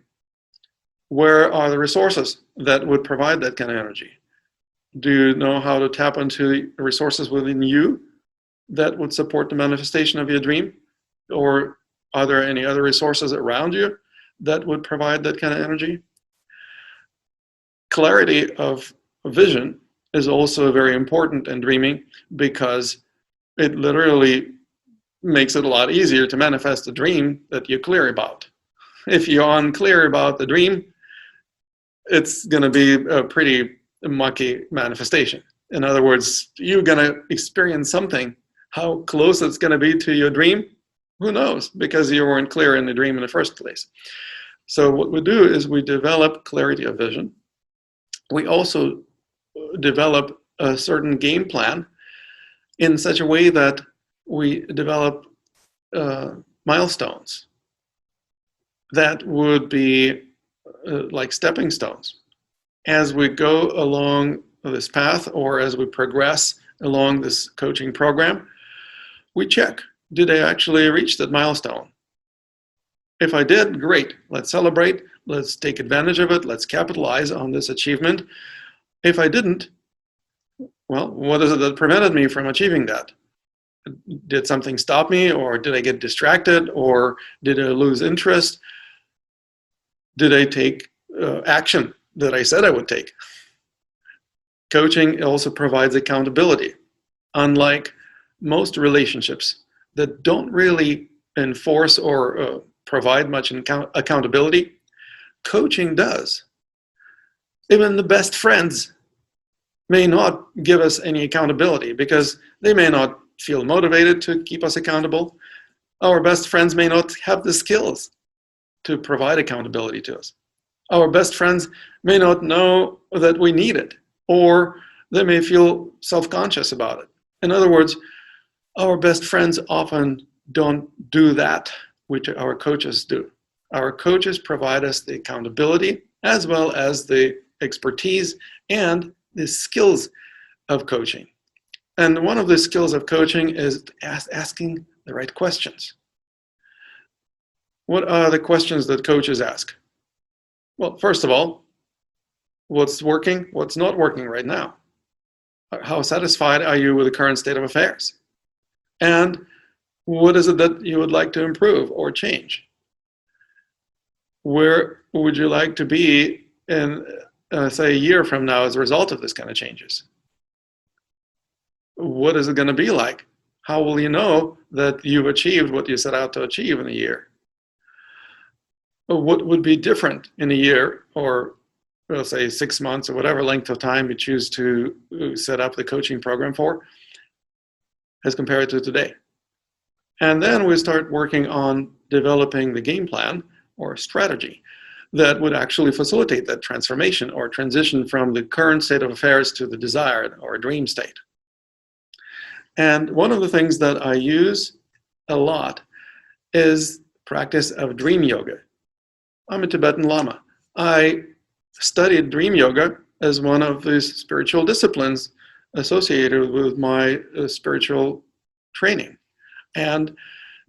Where are the resources that would provide that kind of energy? Do you know how to tap into the resources within you that would support the manifestation of your dream? Or are there any other resources around you that would provide that kind of energy? Clarity of vision is also very important in dreaming, because it literally makes it a lot easier to manifest a dream that you're clear about. If you're unclear about the dream, it's going to be a pretty mucky manifestation. In other words, you're going to experience something. How close it's going to be to your dream, Who knows? Because you weren't clear in the dream in the first place. So what we do is we develop clarity of vision. We also develop a certain game plan in such a way that we develop milestones that would be like stepping stones. As we go along this path, or as we progress along this coaching program, we check, did I actually reach that milestone? If I did, great. Let's celebrate. Let's take advantage of it. Let's capitalize on this achievement. If I didn't, well, what is it that prevented me from achieving that? Did something stop me, or did I get distracted, or did I lose interest? Did I take action that I said I would take? Coaching also provides accountability. Unlike most relationships that don't really enforce or provide much accountability, coaching does. Even the best friends may not give us any accountability because they may not feel motivated to keep us accountable. Our best friends may not have the skills to provide accountability to us. Our best friends may not know that we need it, or they may feel self-conscious about it. In other words, our best friends often don't do that which our coaches do. Our coaches provide us the accountability as well as the expertise and the skills of coaching. And one of the skills of coaching is asking the right questions. What are the questions that coaches ask? Well, first of all, what's working, what's not working right now? How satisfied are you with the current state of affairs? And what is it that you would like to improve or change? Where would you like to be in, say, a year from now as a result of this kind of changes? What is it going to be like? How will you know that you've achieved what you set out to achieve in a year? What would be different in a year, or we'll say 6 months, or whatever length of time you choose to set up the coaching program for, as compared to today? And then we start working on developing the game plan or strategy that would actually facilitate that transformation or transition from the current state of affairs to the desired or dream state. And one of the things that I use a lot is practice of dream yoga. I'm a Tibetan Lama. I studied dream yoga as one of the spiritual disciplines associated with my spiritual training. And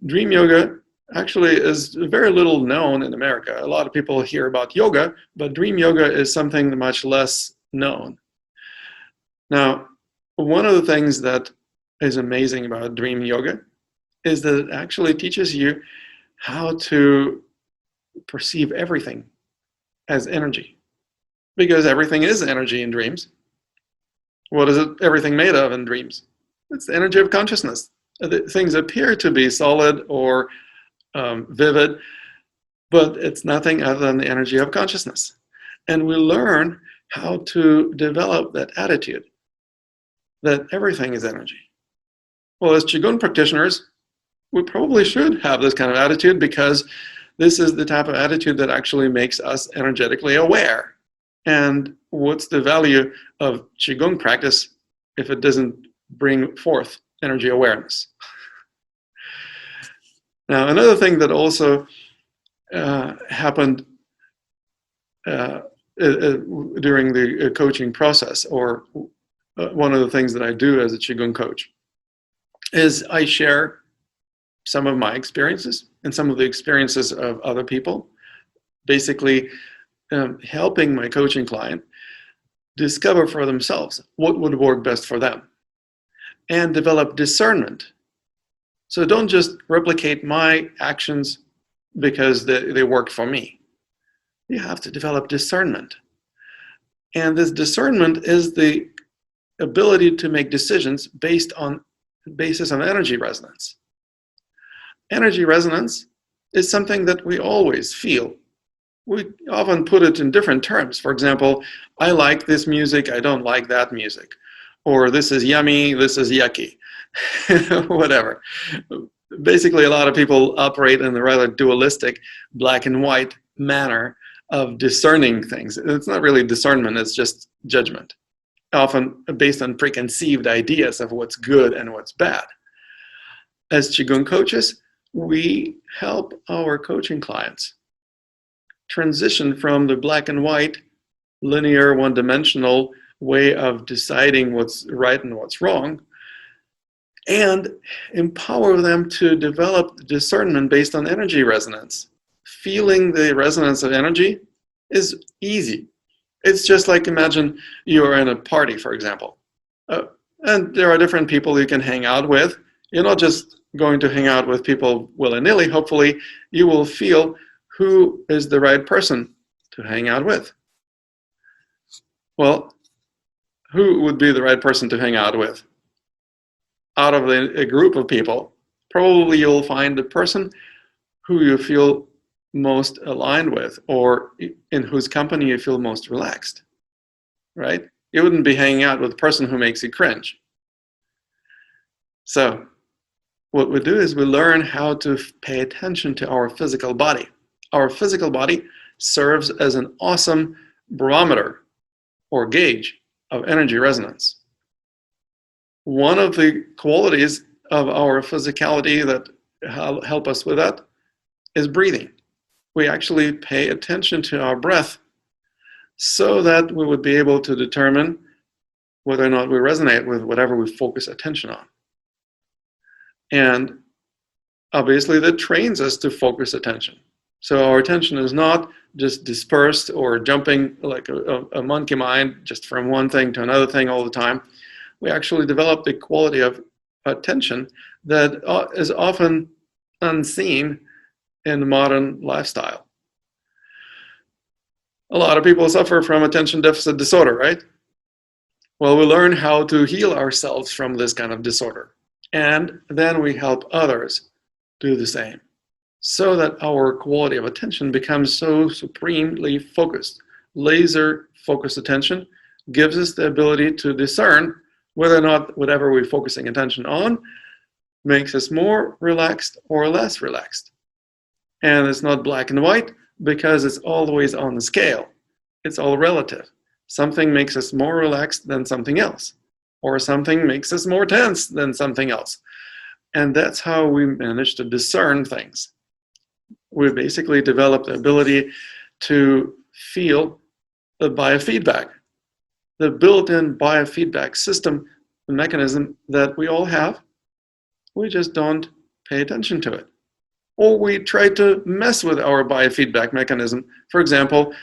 dream yoga actually is very little known in America. A lot of people hear about yoga, but dream yoga is something much less known. Now, one of the things that is amazing about dream yoga is that it actually teaches you how to perceive everything as energy, because everything is energy in dreams. What is everything made of in dreams? It's the energy of consciousness. Things appear to be solid or vivid, but it's nothing other than the energy of consciousness. And we learn how to develop that attitude that everything is energy. Well, as Qigong practitioners, we probably should have this kind of attitude, because this is the type of attitude that actually makes us energetically aware. And what's the value of Qigong practice if it doesn't bring forth energy awareness? Now, another thing that also happened during the coaching process, or one of the things that I do as a Qigong coach, is I share some of my experiences and some of the experiences of other people, basically helping my coaching client discover for themselves what would work best for them and develop discernment. So don't just replicate my actions because they work for me. You have to develop discernment. And this discernment is the ability to make decisions based on energy resonance. Energy resonance is something that we always feel. We often put it in different terms. For example, I like this music, I don't like that music. Or this is yummy, this is yucky. Whatever. basically a lot of people operate in a rather dualistic black and white manner of discerning things. It's not really discernment, it's just judgment, often based on preconceived ideas of what's good and what's bad. As Qigong coaches, we help our coaching clients transition from the black and white, linear, one-dimensional way of deciding what's right and what's wrong, and empower them to develop discernment based on energy resonance. Feeling the resonance of energy is easy. It's just like, imagine you're in a party, for example, and there are different people you can hang out with. You're not just going to hang out with people willy-nilly. Hopefully, you will feel who is the right person to hang out with. Well, who would be the right person to hang out with? Out of a group of people, probably you'll find the person who you feel most aligned with, or in whose company you feel most relaxed, right? You wouldn't be hanging out with the person who makes you cringe. So what we do is we learn how to pay attention to our physical body. Our physical body serves as an awesome barometer or gauge of energy resonance. One of the qualities of our physicality that help us with that is breathing. We actually pay attention to our breath so that we would be able to determine whether or not we resonate with whatever we focus attention on. And obviously that trains us to focus attention. So our attention is not just dispersed or jumping like a monkey mind just from one thing to another thing all the time. We actually develop the quality of attention that is often unseen in the modern lifestyle. A lot of people suffer from attention deficit disorder, right? Well, we learn how to heal ourselves from this kind of disorder. And then we help others do the same, so that our quality of attention becomes so supremely focused. Laser focused attention gives us the ability to discern whether or not whatever we're focusing attention on makes us more relaxed or less relaxed. And it's not black and white because it's always on the scale. It's all relative. Something makes us more relaxed than something else, or something makes us more tense than something else. And that's how we manage to discern things. We basically develop the ability to feel the biofeedback, the built-in biofeedback system, the mechanism that we all have. We just don't pay attention to it. Or we try to mess with our biofeedback mechanism. For example,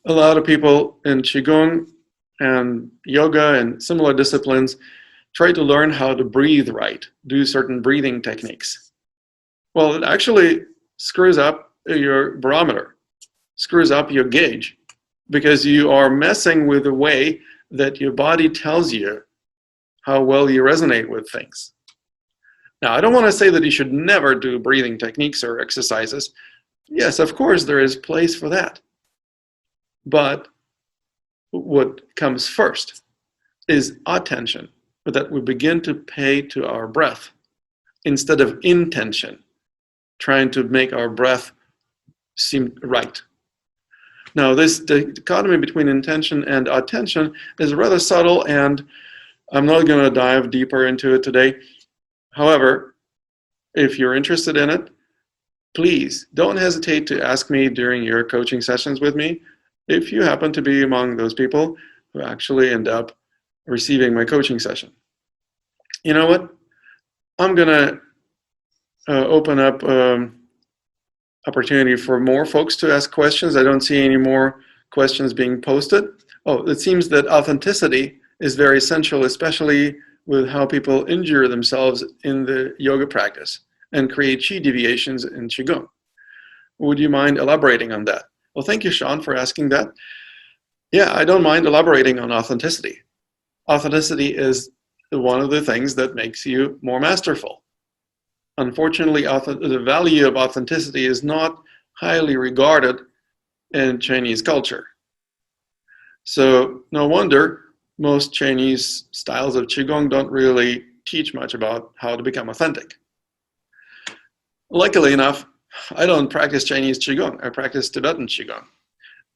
a lot of people in Qigong and yoga and similar disciplines try to learn how to breathe right, do certain breathing techniques. Well, it actually screws up your barometer, screws up your gauge, because you are messing with the way that your body tells you how well you resonate with things. Now, I don't want to say that you should never do breathing techniques or exercises. Yes, of course, there is place for that. But what comes first is attention, that we begin to pay to our breath instead of intention, trying to make our breath seem right. Now, this dichotomy between intention and attention is rather subtle, and I'm not going to dive deeper into it today. However, if you're interested in it, please don't hesitate to ask me during your coaching sessions with me if you happen to be among those people who actually end up receiving my coaching session. You know what? I'm going to open up opportunity for more folks to ask questions. I don't see any more questions being posted. Oh, it seems that authenticity is very essential, especially with how people injure themselves in the yoga practice and create chi deviations in Qigong. Would you mind elaborating on that? Well, thank you, Sean, for asking that. Yeah, I don't mind elaborating on authenticity. Authenticity is one of the things that makes you more masterful. Unfortunately, the value of authenticity is not highly regarded in Chinese culture. So no wonder most Chinese styles of Qigong don't really teach much about how to become authentic. Luckily enough, I don't practice Chinese Qigong. I practice Tibetan Qigong.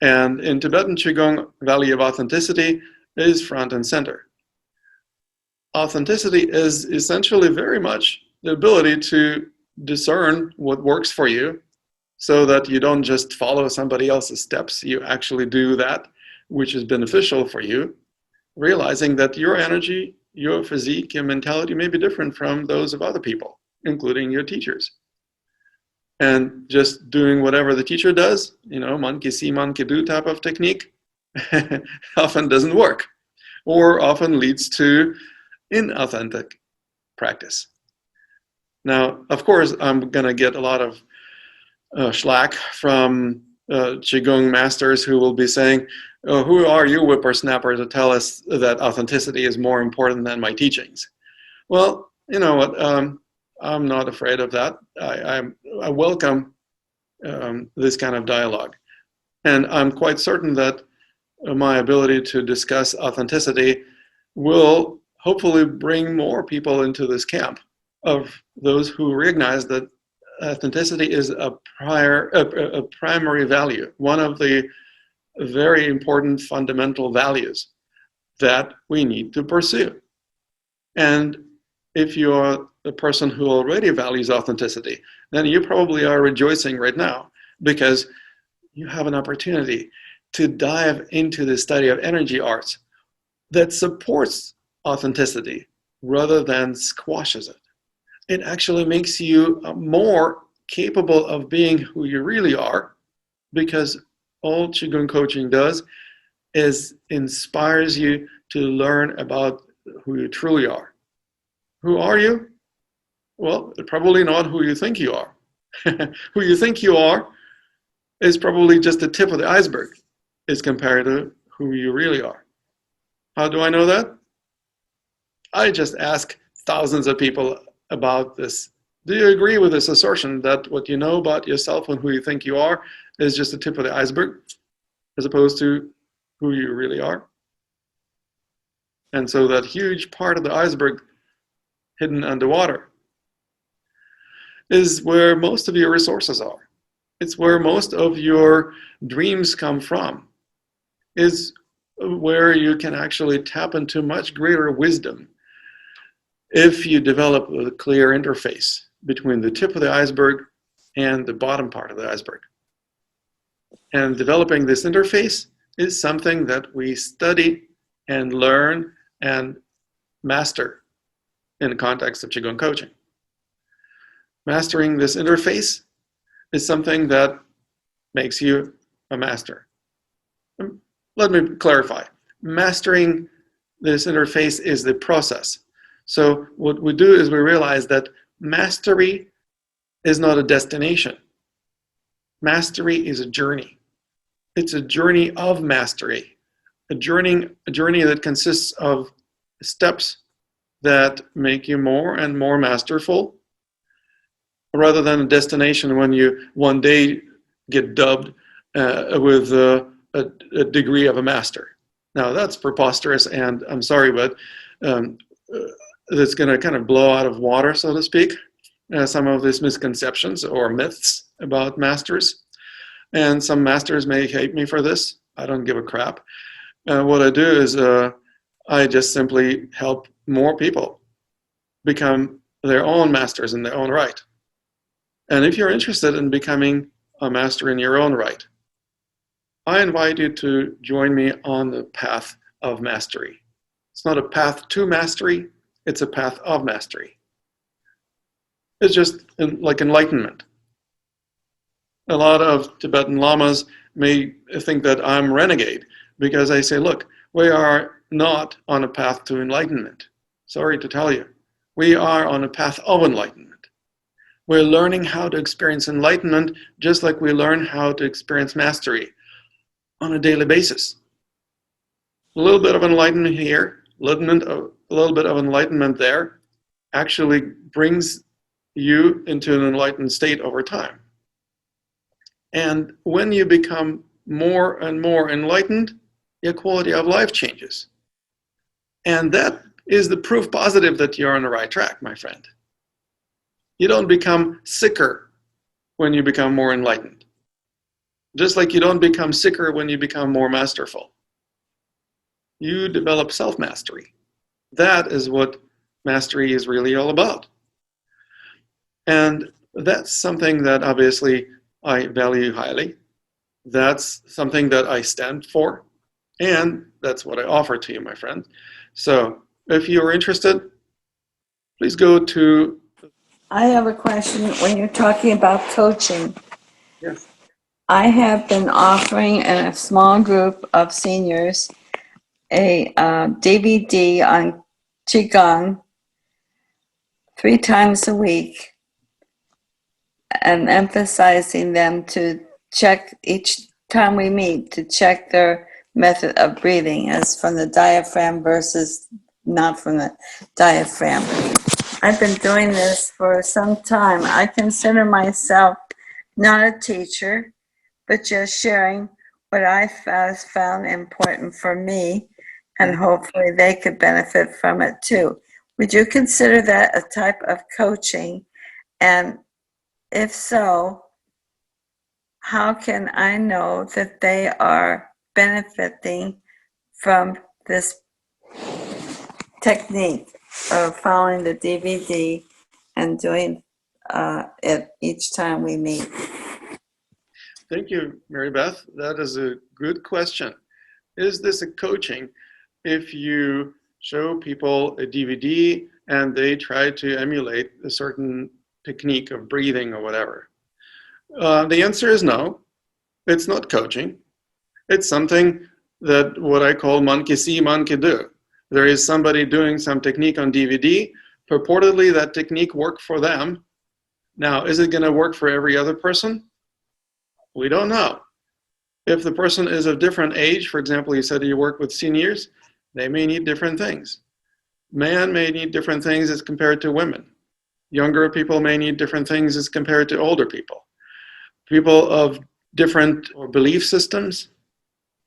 And in Tibetan Qigong, value of authenticity is front and center. Authenticity is essentially very much the ability to discern what works for you so that you don't just follow somebody else's steps. You actually do that which is beneficial for you, realizing that your energy, your physique, your mentality may be different from those of other people, including your teachers. And just doing whatever the teacher does, monkey see, monkey do type of technique, often doesn't work, or often leads to inauthentic practice. Now, of course, I'm going to get a lot of schlack from Qigong masters who will be saying, oh, who are you, whippersnapper, to tell us that authenticity is more important than my teachings? Well, you know what? I'm not afraid of that. I welcome this kind of dialogue. And I'm quite certain that my ability to discuss authenticity will hopefully bring more people into this camp of those who recognize that authenticity is a primary value, one of the very important fundamental values that we need to pursue. And if you're the person who already values authenticity, then you probably are rejoicing right now because you have an opportunity to dive into the study of energy arts that supports authenticity rather than squashes it. It actually makes you more capable of being who you really are, because all Qigong coaching does is inspires you to learn about who you truly are. Who are you? Well, probably not who you think you are. Who you think you are is probably just the tip of the iceberg as compared to who you really are. How do I know that? I just ask thousands of people about this. Do you agree with this assertion that what you know about yourself and who you think you are is just the tip of the iceberg as opposed to who you really are? And so that huge part of the iceberg hidden underwater is where most of your resources are. It's where most of your dreams come from. Is where you can actually tap into much greater wisdom if you develop a clear interface between the tip of the iceberg and the bottom part of the iceberg. And developing this interface is something that we study and learn and master in the context of Qigong coaching. Mastering this interface is something that makes you a master. Let me clarify. Mastering this interface is the process. So what we do is we realize that mastery is not a destination. Mastery is a journey. It's a journey of mastery, a journey that consists of steps that make you more and more masterful, rather than a destination when you one day get dubbed with a degree of a master. Now that's preposterous, and I'm sorry, but that's going to kind of blow out of water, so to speak, some of these misconceptions or myths about masters. And some masters may hate me for this. I don't give a crap. What I do is I just simply help more people become their own masters in their own right. And if you're interested in becoming a master in your own right, I invite you to join me on the path of mastery. It's not a path to mastery, it's a path of mastery. It's just like enlightenment. A lot of Tibetan lamas may think that I'm renegade because I say, look, we are not on a path to enlightenment. Sorry to tell you. We are on a path of enlightenment. We're learning how to experience enlightenment just like we learn how to experience mastery on a daily basis. A little bit of enlightenment here, a little bit of enlightenment there actually brings you into an enlightened state over time. And when you become more and more enlightened, your quality of life changes. And that is the proof positive that you're on the right track, my friend. You don't become sicker when you become more enlightened. Just like you don't become sicker when you become more masterful. You develop self-mastery. That is what mastery is really all about. And that's something that obviously I value highly. That's something that I stand for. And that's what I offer to you, my friend. So if you're interested, please go to... I have a question. When you're talking about coaching, Yes. I have been offering in a small group of seniors a DVD on Qigong 3 times a week and emphasizing them to check each time we meet to check their method of breathing as from the diaphragm versus not from the diaphragm. I've been doing this for some time. I consider myself not a teacher, but just sharing what I found important for me, and hopefully they could benefit from it too. Would you consider that a type of coaching? And if so, how can I know that they are benefiting from this technique of following the DVD and doing it each time we meet? Thank you, Mary Beth. That is a good question. Is this a coaching if you show people a DVD and they try to emulate a certain technique of breathing or whatever? The answer is no. It's not coaching. It's something that what I call monkey see, monkey do. There is somebody doing some technique on DVD. Purportedly, that technique worked for them. Now, is it going to work for every other person? We don't know. If the person is of different age, for example, you said you work with seniors, they may need different things. Men may need different things as compared to women. Younger people may need different things as compared to older people. People of different belief systems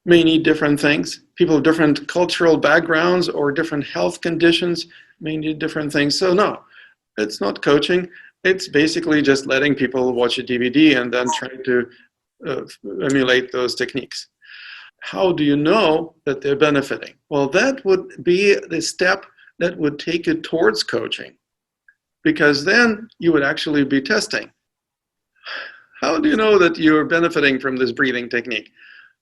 may need different things. People of different cultural backgrounds or different health conditions may need different things. So no, it's not coaching. It's basically just letting people watch a DVD and then trying to emulate those techniques. How do you know that they're benefiting? Well, that would be the step that would take you towards coaching, because then you would actually be testing. How do you know that you're benefiting from this breathing technique?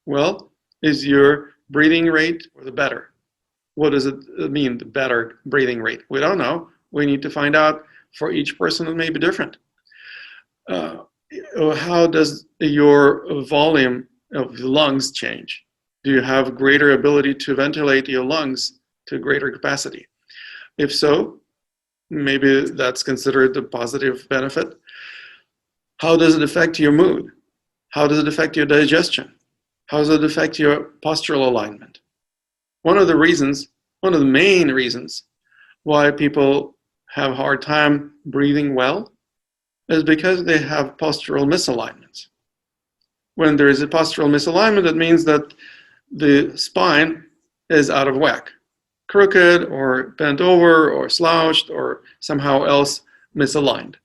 Well, is your breathing rate or the better? What does it mean, the better breathing rate? We don't know. We need to find out. For each person, it may be different. How does your volume of the lungs change? Do you have greater ability to ventilate your lungs to greater capacity? If so, maybe that's considered a positive benefit. How does it affect your mood? How does it affect your digestion? How does it affect your postural alignment? One of the main reasons why people have a hard time breathing well is because they have postural misalignments. When there is a postural misalignment, it means that the spine is out of whack, crooked or bent over or slouched or somehow else misaligned.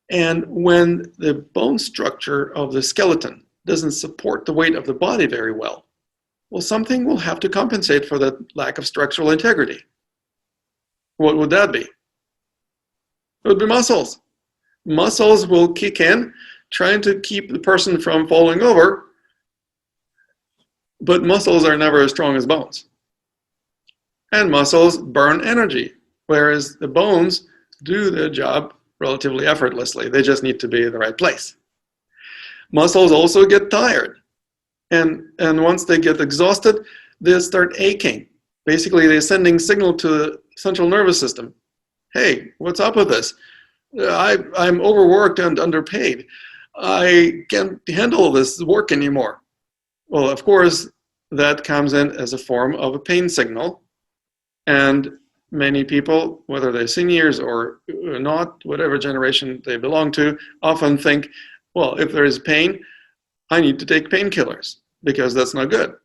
And when the bone structure of the skeleton doesn't support the weight of the body very well, well, something will have to compensate for that lack of structural integrity. What would that be? It would be muscles. Muscles will kick in, trying to keep the person from falling over, but muscles are never as strong as bones. And muscles burn energy, whereas the bones do their job relatively effortlessly. They just need to be in the right place. Muscles also get tired. And once they get exhausted, they start aching. Basically, they're sending signal to the central nervous system. Hey, what's up with this? I'm overworked and underpaid. I can't handle this work anymore. Well, of course, that comes in as a form of a pain signal. And many people, whether they're seniors or not, whatever generation they belong to, often think, well, if there is pain, I need to take painkillers because that's not good.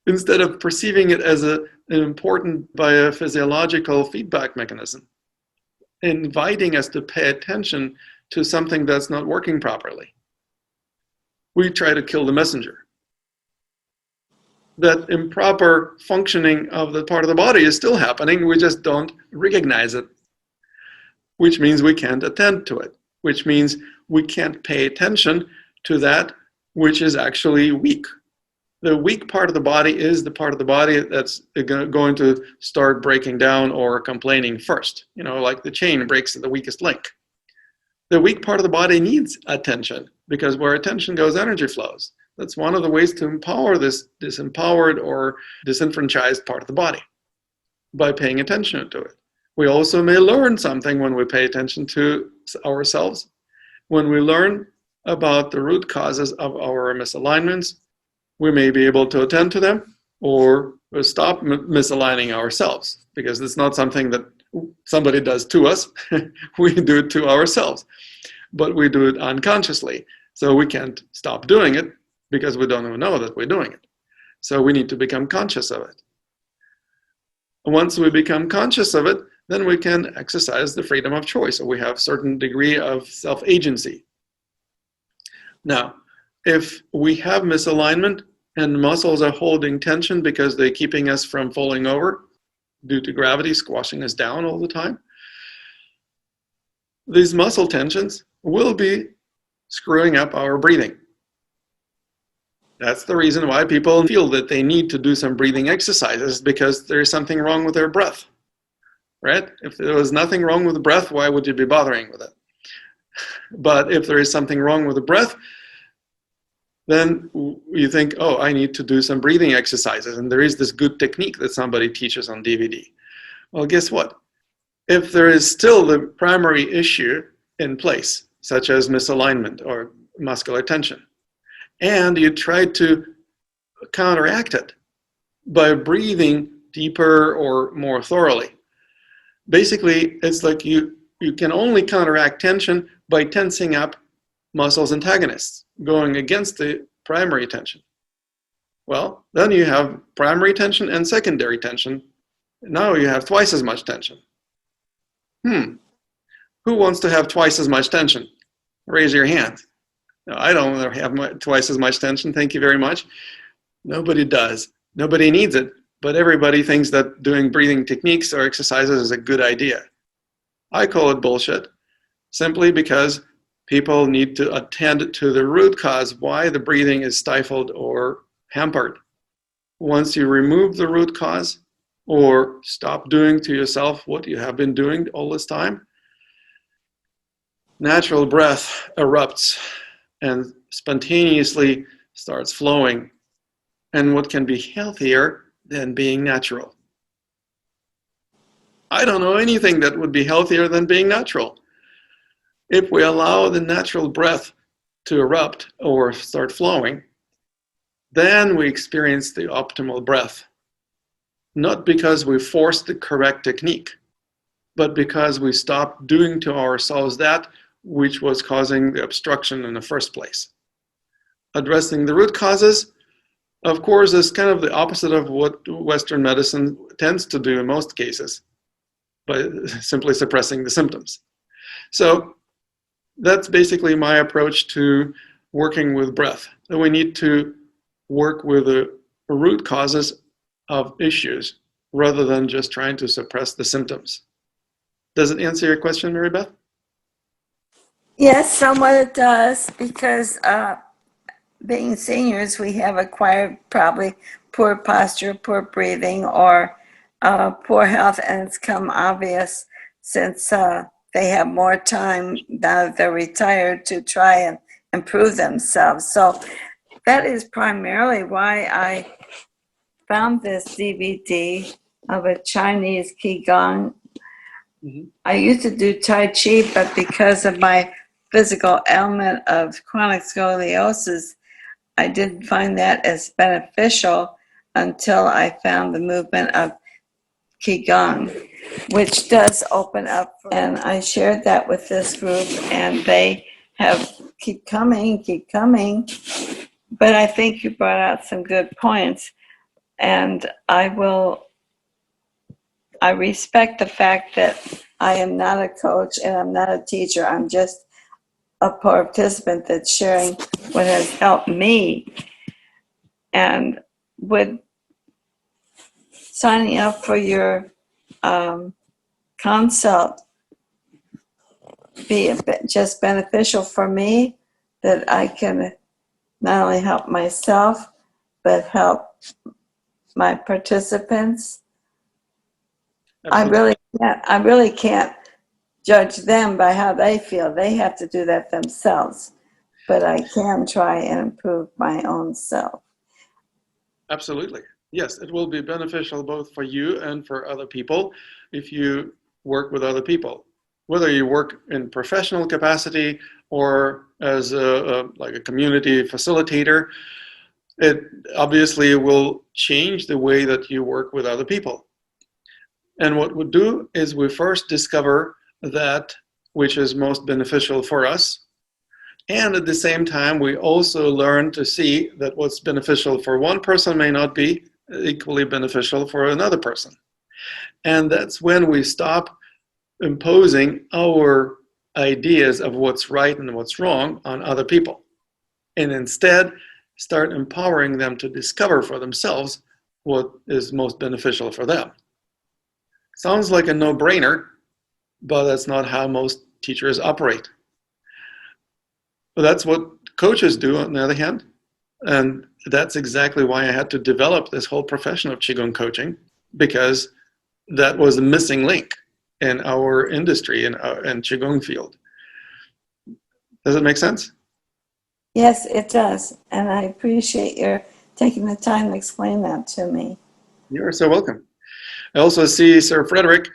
instead of perceiving it as an important biophysiological feedback mechanism, inviting us to pay attention to something that's not working properly. We try to kill the messenger. That improper functioning of the part of the body is still happening, we just don't recognize it, which means we can't attend to it, which means we can't pay attention to that which is actually weak. The weak part of the body is the part of the body that's going to start breaking down or complaining first. Like the chain breaks at the weakest link. The weak part of the body needs attention, because where attention goes, energy flows. That's one of the ways to empower this disempowered or disenfranchised part of the body, by paying attention to it. We also may learn something when we pay attention to ourselves. When we learn about the root causes of our misalignments, we may be able to attend to them or stop misaligning ourselves, because it's not something that somebody does to us. We do it to ourselves, but we do it unconsciously. So we can't stop doing it because we don't even know that we're doing it. So we need to become conscious of it. Once we become conscious of it, then we can exercise the freedom of choice. So we have a certain degree of self-agency. Now, if we have misalignment and muscles are holding tension because they're keeping us from falling over due to gravity squashing us down all the time, these muscle tensions will be screwing up our breathing. That's the reason why people feel that they need to do some breathing exercises, because there's something wrong with their breath, right? If there was nothing wrong with the breath, why would you be bothering with it? But if there is something wrong with the breath, then you think, oh, I need to do some breathing exercises. And there is this good technique that somebody teaches on DVD. Well, guess what? If there is still the primary issue in place, such as misalignment or muscular tension, and you try to counteract it by breathing deeper or more thoroughly. Basically, it's like you can only counteract tension by tensing up muscles antagonists, going against the primary tension. Well, then you have primary tension and secondary tension. Now you have twice as much tension. Who wants to have twice as much tension? Raise your hand. No, I don't want to have twice as much tension, thank you very much. Nobody does. Nobody needs it, but everybody thinks that doing breathing techniques or exercises is a good idea. I call it bullshit, simply because people need to attend to the root cause why the breathing is stifled or hampered. Once you remove the root cause or stop doing to yourself what you have been doing all this time, natural breath erupts and spontaneously starts flowing. And what can be healthier than being natural? I don't know anything that would be healthier than being natural. If we allow the natural breath to erupt or start flowing, then we experience the optimal breath. Not because we forced the correct technique, but because we stopped doing to ourselves that which was causing the obstruction in the first place. Addressing the root causes, of course, is kind of the opposite of what Western medicine tends to do in most cases, by simply suppressing the symptoms. So that's basically my approach to working with breath. That we need to work with the root causes of issues rather than just trying to suppress the symptoms. Does it answer your question, Mary Beth? Yes, somewhat it does, because being seniors, we have acquired probably poor posture, poor breathing, or poor health, and it's come obvious since they have more time now that they're retired to try and improve themselves. So that is primarily why I found this DVD of a Chinese Qigong. I used to do Tai Chi, but because of my physical ailment of chronic scoliosis, I didn't find that as beneficial until I found the movement of Qigong, which does open up. And I shared that with this group, and they have keep coming. But I think you brought out some good points. And I respect the fact that I am not a coach and I'm not a teacher. I'm just a participant that's sharing what has helped me. And would signing up for your consult be just beneficial for me, that I can not only help myself, but help my participants? Absolutely. I really can't judge them by how they feel. They have to do that themselves. But I can try and improve my own self. Absolutely. Yes, it will be beneficial both for you and for other people if you work with other people. Whether you work in professional capacity or as like a community facilitator, it obviously will change the way that you work with other people. And what we do is we first discover that which is most beneficial for us. And at the same time, we also learn to see that what's beneficial for one person may not be equally beneficial for another person. And that's when we stop imposing our ideas of what's right and what's wrong on other people, and instead start empowering them to discover for themselves what is most beneficial for them. Sounds like a no-brainer, but that's not how most teachers operate. But that's what coaches do, on the other hand. And that's exactly why I had to develop this whole profession of Qigong coaching, because that was a missing link in our industry and Qigong field. Does it make sense? Yes, it does. And I appreciate your taking the time to explain that to me. You're so welcome. I also see Sir Frederick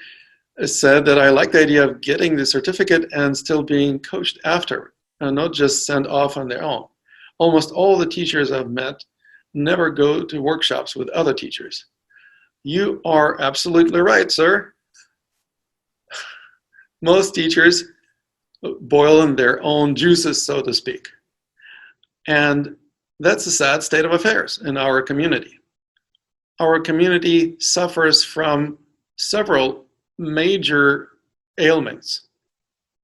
said that I like the idea of getting the certificate and still being coached after, and not just sent off on their own. Almost all the teachers I've met never go to workshops with other teachers. You are absolutely right, sir. Most teachers boil in their own juices, so to speak. And that's a sad state of affairs in our community. Our community suffers from several major ailments,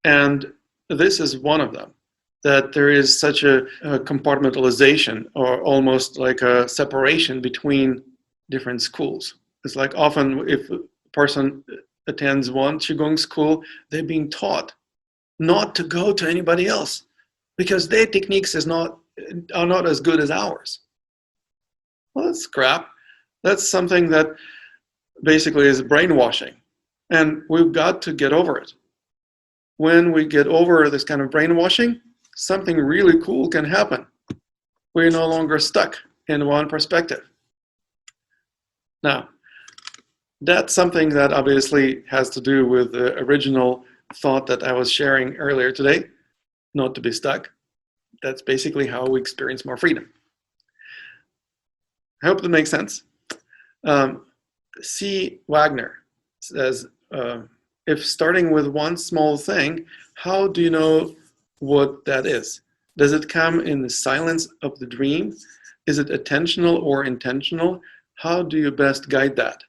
and this is one of them, that there is such a compartmentalization, or almost like a separation between different schools. It's like often if a person attends one Qigong school, they're being taught not to go to anybody else because their techniques are not as good as ours. Well, that's crap. That's something that basically is brainwashing, and we've got to get over it. When we get over this kind of brainwashing, something really cool can happen. We're no longer stuck in one perspective. Now, that's something that obviously has to do with the original thought that I was sharing earlier today, not to be stuck. That's basically how we experience more freedom. I hope that makes sense. C. Wagner says, if starting with one small thing, how do you know what that is? Does it come in the silence of the dream? Is it attentional or intentional? How do you best guide that?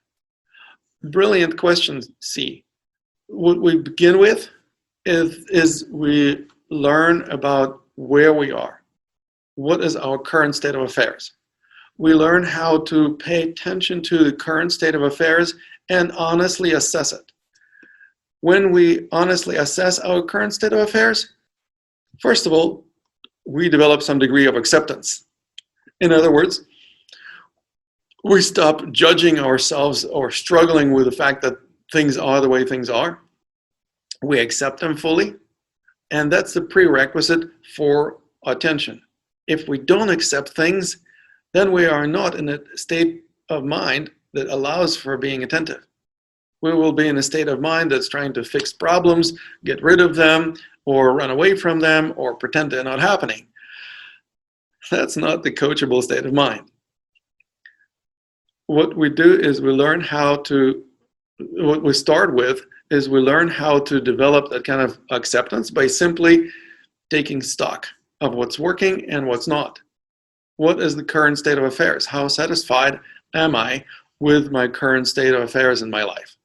Brilliant question, C. What we begin with is we learn about where we are. What is our current state of affairs? We learn how to pay attention to the current state of affairs and honestly assess it. When we honestly assess our current state of affairs, first of all, we develop some degree of acceptance. In other words, we stop judging ourselves or struggling with the fact that things are the way things are. We accept them fully, and that's the prerequisite for attention. If we don't accept things, then we are not in a state of mind that allows for being attentive. We will be in a state of mind that's trying to fix problems, get rid of them, or run away from them, or pretend they're not happening. That's not the coachable state of mind. What we do is we learn how to, what we start with is we learn how to develop that kind of acceptance by simply taking stock of what's working and what's not. What is the current state of affairs? How satisfied am I with my current state of affairs in my life?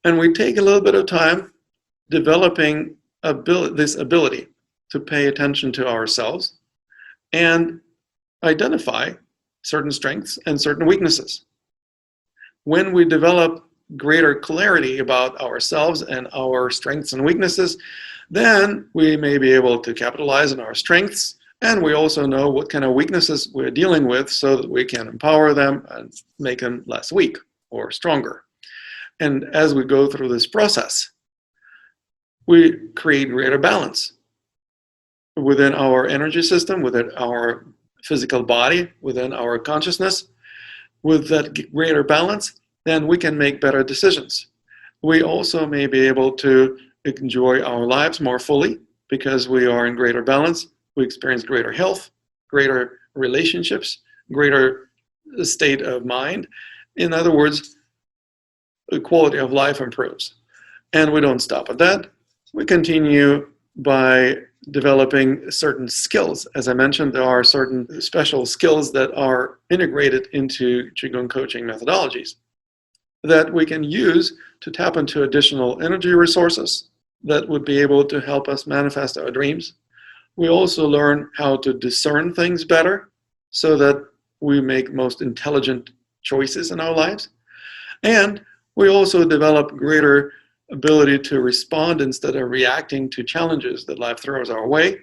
And we take a little bit of time developing this ability to pay attention to ourselves and identify certain strengths and certain weaknesses. When we develop greater clarity about ourselves and our strengths and weaknesses, then we may be able to capitalize on our strengths, and we also know what kind of weaknesses we're dealing with so that we can empower them and make them less weak or stronger. And as we go through this process, we create greater balance within our energy system, within our physical body, within our consciousness. With that greater balance, then we can make better decisions. We also may be able to enjoy our lives more fully because we are in greater balance. We experience greater health, greater relationships, greater state of mind. In other words, the quality of life improves. And we don't stop at that. We continue by developing certain skills. As I mentioned, there are certain special skills that are integrated into Qigong coaching methodologies that we can use to tap into additional energy resources that would be able to help us manifest our dreams. We also learn how to discern things better so that we make most intelligent choices in our lives. And we also develop greater ability to respond instead of reacting to challenges that life throws our way,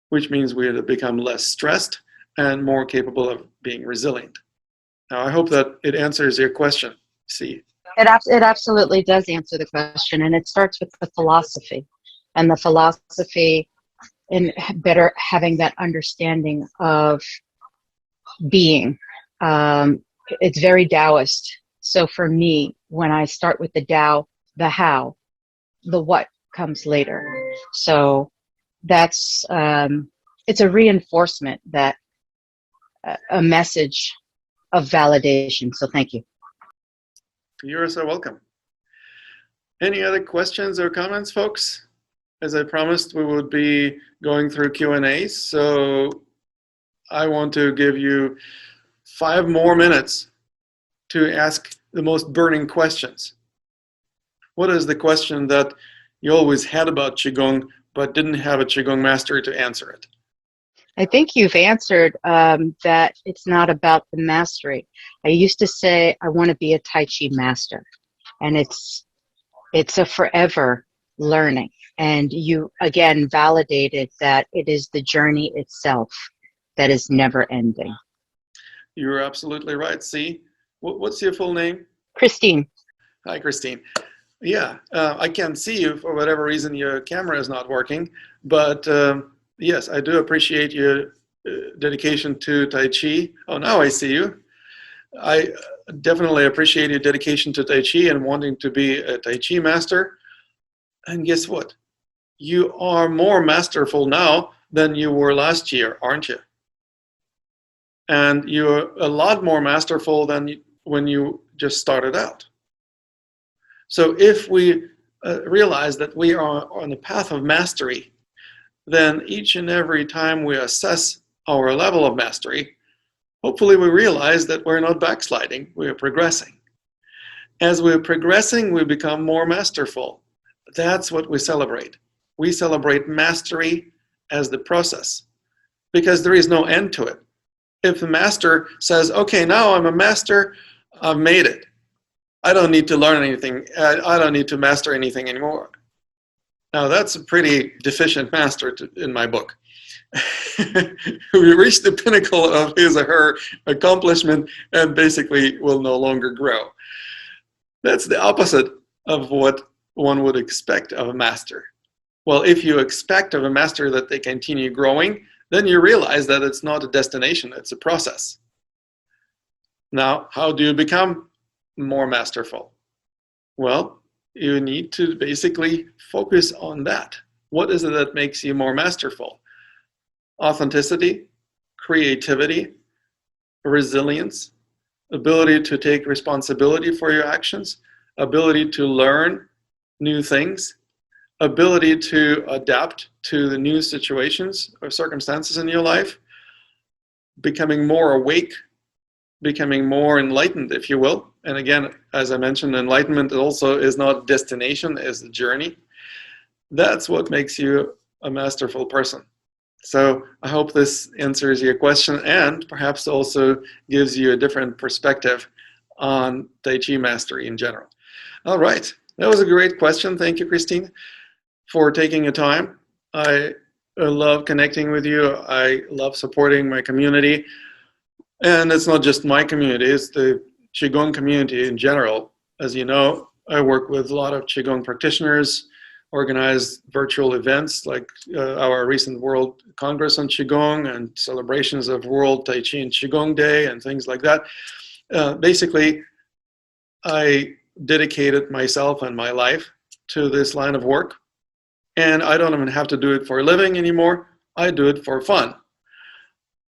which means we become less stressed and more capable of being resilient. Now, I hope that it answers your question, C. It absolutely does answer the question, and it starts with the philosophy, and the philosophy in better having that understanding of being. It's very Taoist. So for me, when I start with the Tao, the how, the what comes later. So that's it's a reinforcement, that a message of validation. So thank you. You're so welcome. Any other questions or comments, folks? As I promised, we would be going through Q&A, so I want to give you 5 more minutes to ask the most burning questions. What is the question that you always had about Qigong but didn't have a Qigong master to answer it? I think you've answered that it's not about the mastery. I used to say I want to be a Tai Chi master, and it's a forever learning. And you again validated that it is the journey itself that is never ending. You're absolutely right. See, what's your full name? Christine. Hi, Christine. Yeah, I can't see you for whatever reason. Your camera is not working, but yes, I do appreciate your dedication to Tai Chi. Oh, now I see you. I definitely appreciate your dedication to Tai Chi and wanting to be a Tai Chi master. And guess what? You are more masterful now than you were last year, aren't you? And you're a lot more masterful than when you just started out. So if we realize that we are on the path of mastery, then each and every time we assess our level of mastery, hopefully we realize that we're not backsliding, we are progressing. As we're progressing, we become more masterful. That's what we celebrate. We celebrate mastery as the process, because there is no end to it. If the master says, okay, now I'm a master, I've made it. I don't need to learn anything. I don't need to master anything anymore. Now that's a pretty deficient master in my book. We reached the pinnacle of his or her accomplishment and basically will no longer grow. That's the opposite of what one would expect of a master. Well, if you expect of a master that they continue growing, then you realize that it's not a destination, it's a process. Now, how do you become more masterful? Well, you need to basically focus on that. What is it that makes you more masterful? Authenticity, creativity, resilience, ability to take responsibility for your actions, ability to learn new things, ability to adapt to the new situations or circumstances in your life, becoming more awake becoming more enlightened, if you will. And again, as I mentioned, enlightenment also is not a destination, it's a journey. That's what makes you a masterful person. So I hope this answers your question and perhaps also gives you a different perspective on Tai Chi mastery in general. All right, that was a great question. Thank you, Christine, for taking your time. I love connecting with you. I love supporting my community. And it's not just my community, it's the Qigong community in general. As you know, I work with a lot of Qigong practitioners, organize virtual events like our recent World Congress on Qigong and celebrations of World Tai Chi and Qigong Day and things like that. Basically, I dedicated myself and my life to this line of work. And I don't even have to do it for a living anymore. I do it for fun.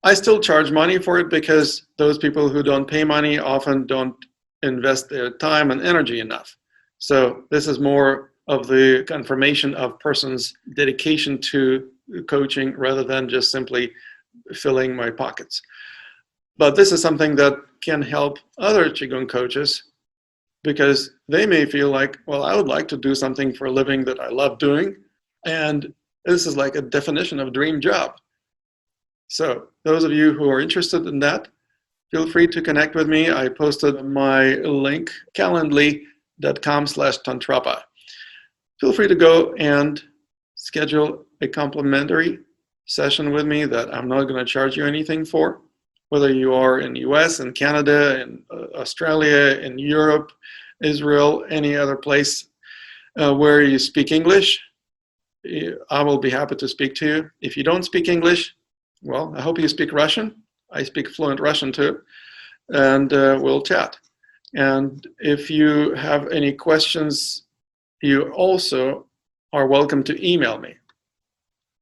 I still charge money for it because those people who don't pay money often don't invest their time and energy enough. So this is more of the confirmation of person's dedication to coaching rather than just simply filling my pockets. But this is something that can help other Qigong coaches because they may feel like, well, I would like to do something for a living that I love doing. And this is like a definition of dream job. So those of you who are interested in that, feel free to connect with me. I posted my link, calendly.com/tantrapa. Feel free to go and schedule a complimentary session with me that I'm not going to charge you anything for. Whether you are in the US, in Canada, in Australia, in Europe, Israel, any other place where you speak English, I will be happy to speak to you. If you don't speak English, well, I hope you speak Russian. I speak fluent Russian too, and we'll chat. And if you have any questions, you also are welcome to email me.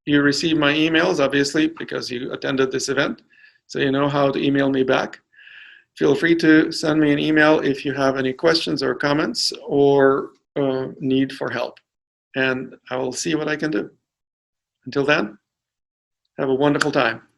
You receive my emails, obviously, because you attended this event, so you know how to email me back. Feel free to send me an email if you have any questions or comments or need for help, and I will see what I can do. Until then, have a wonderful time.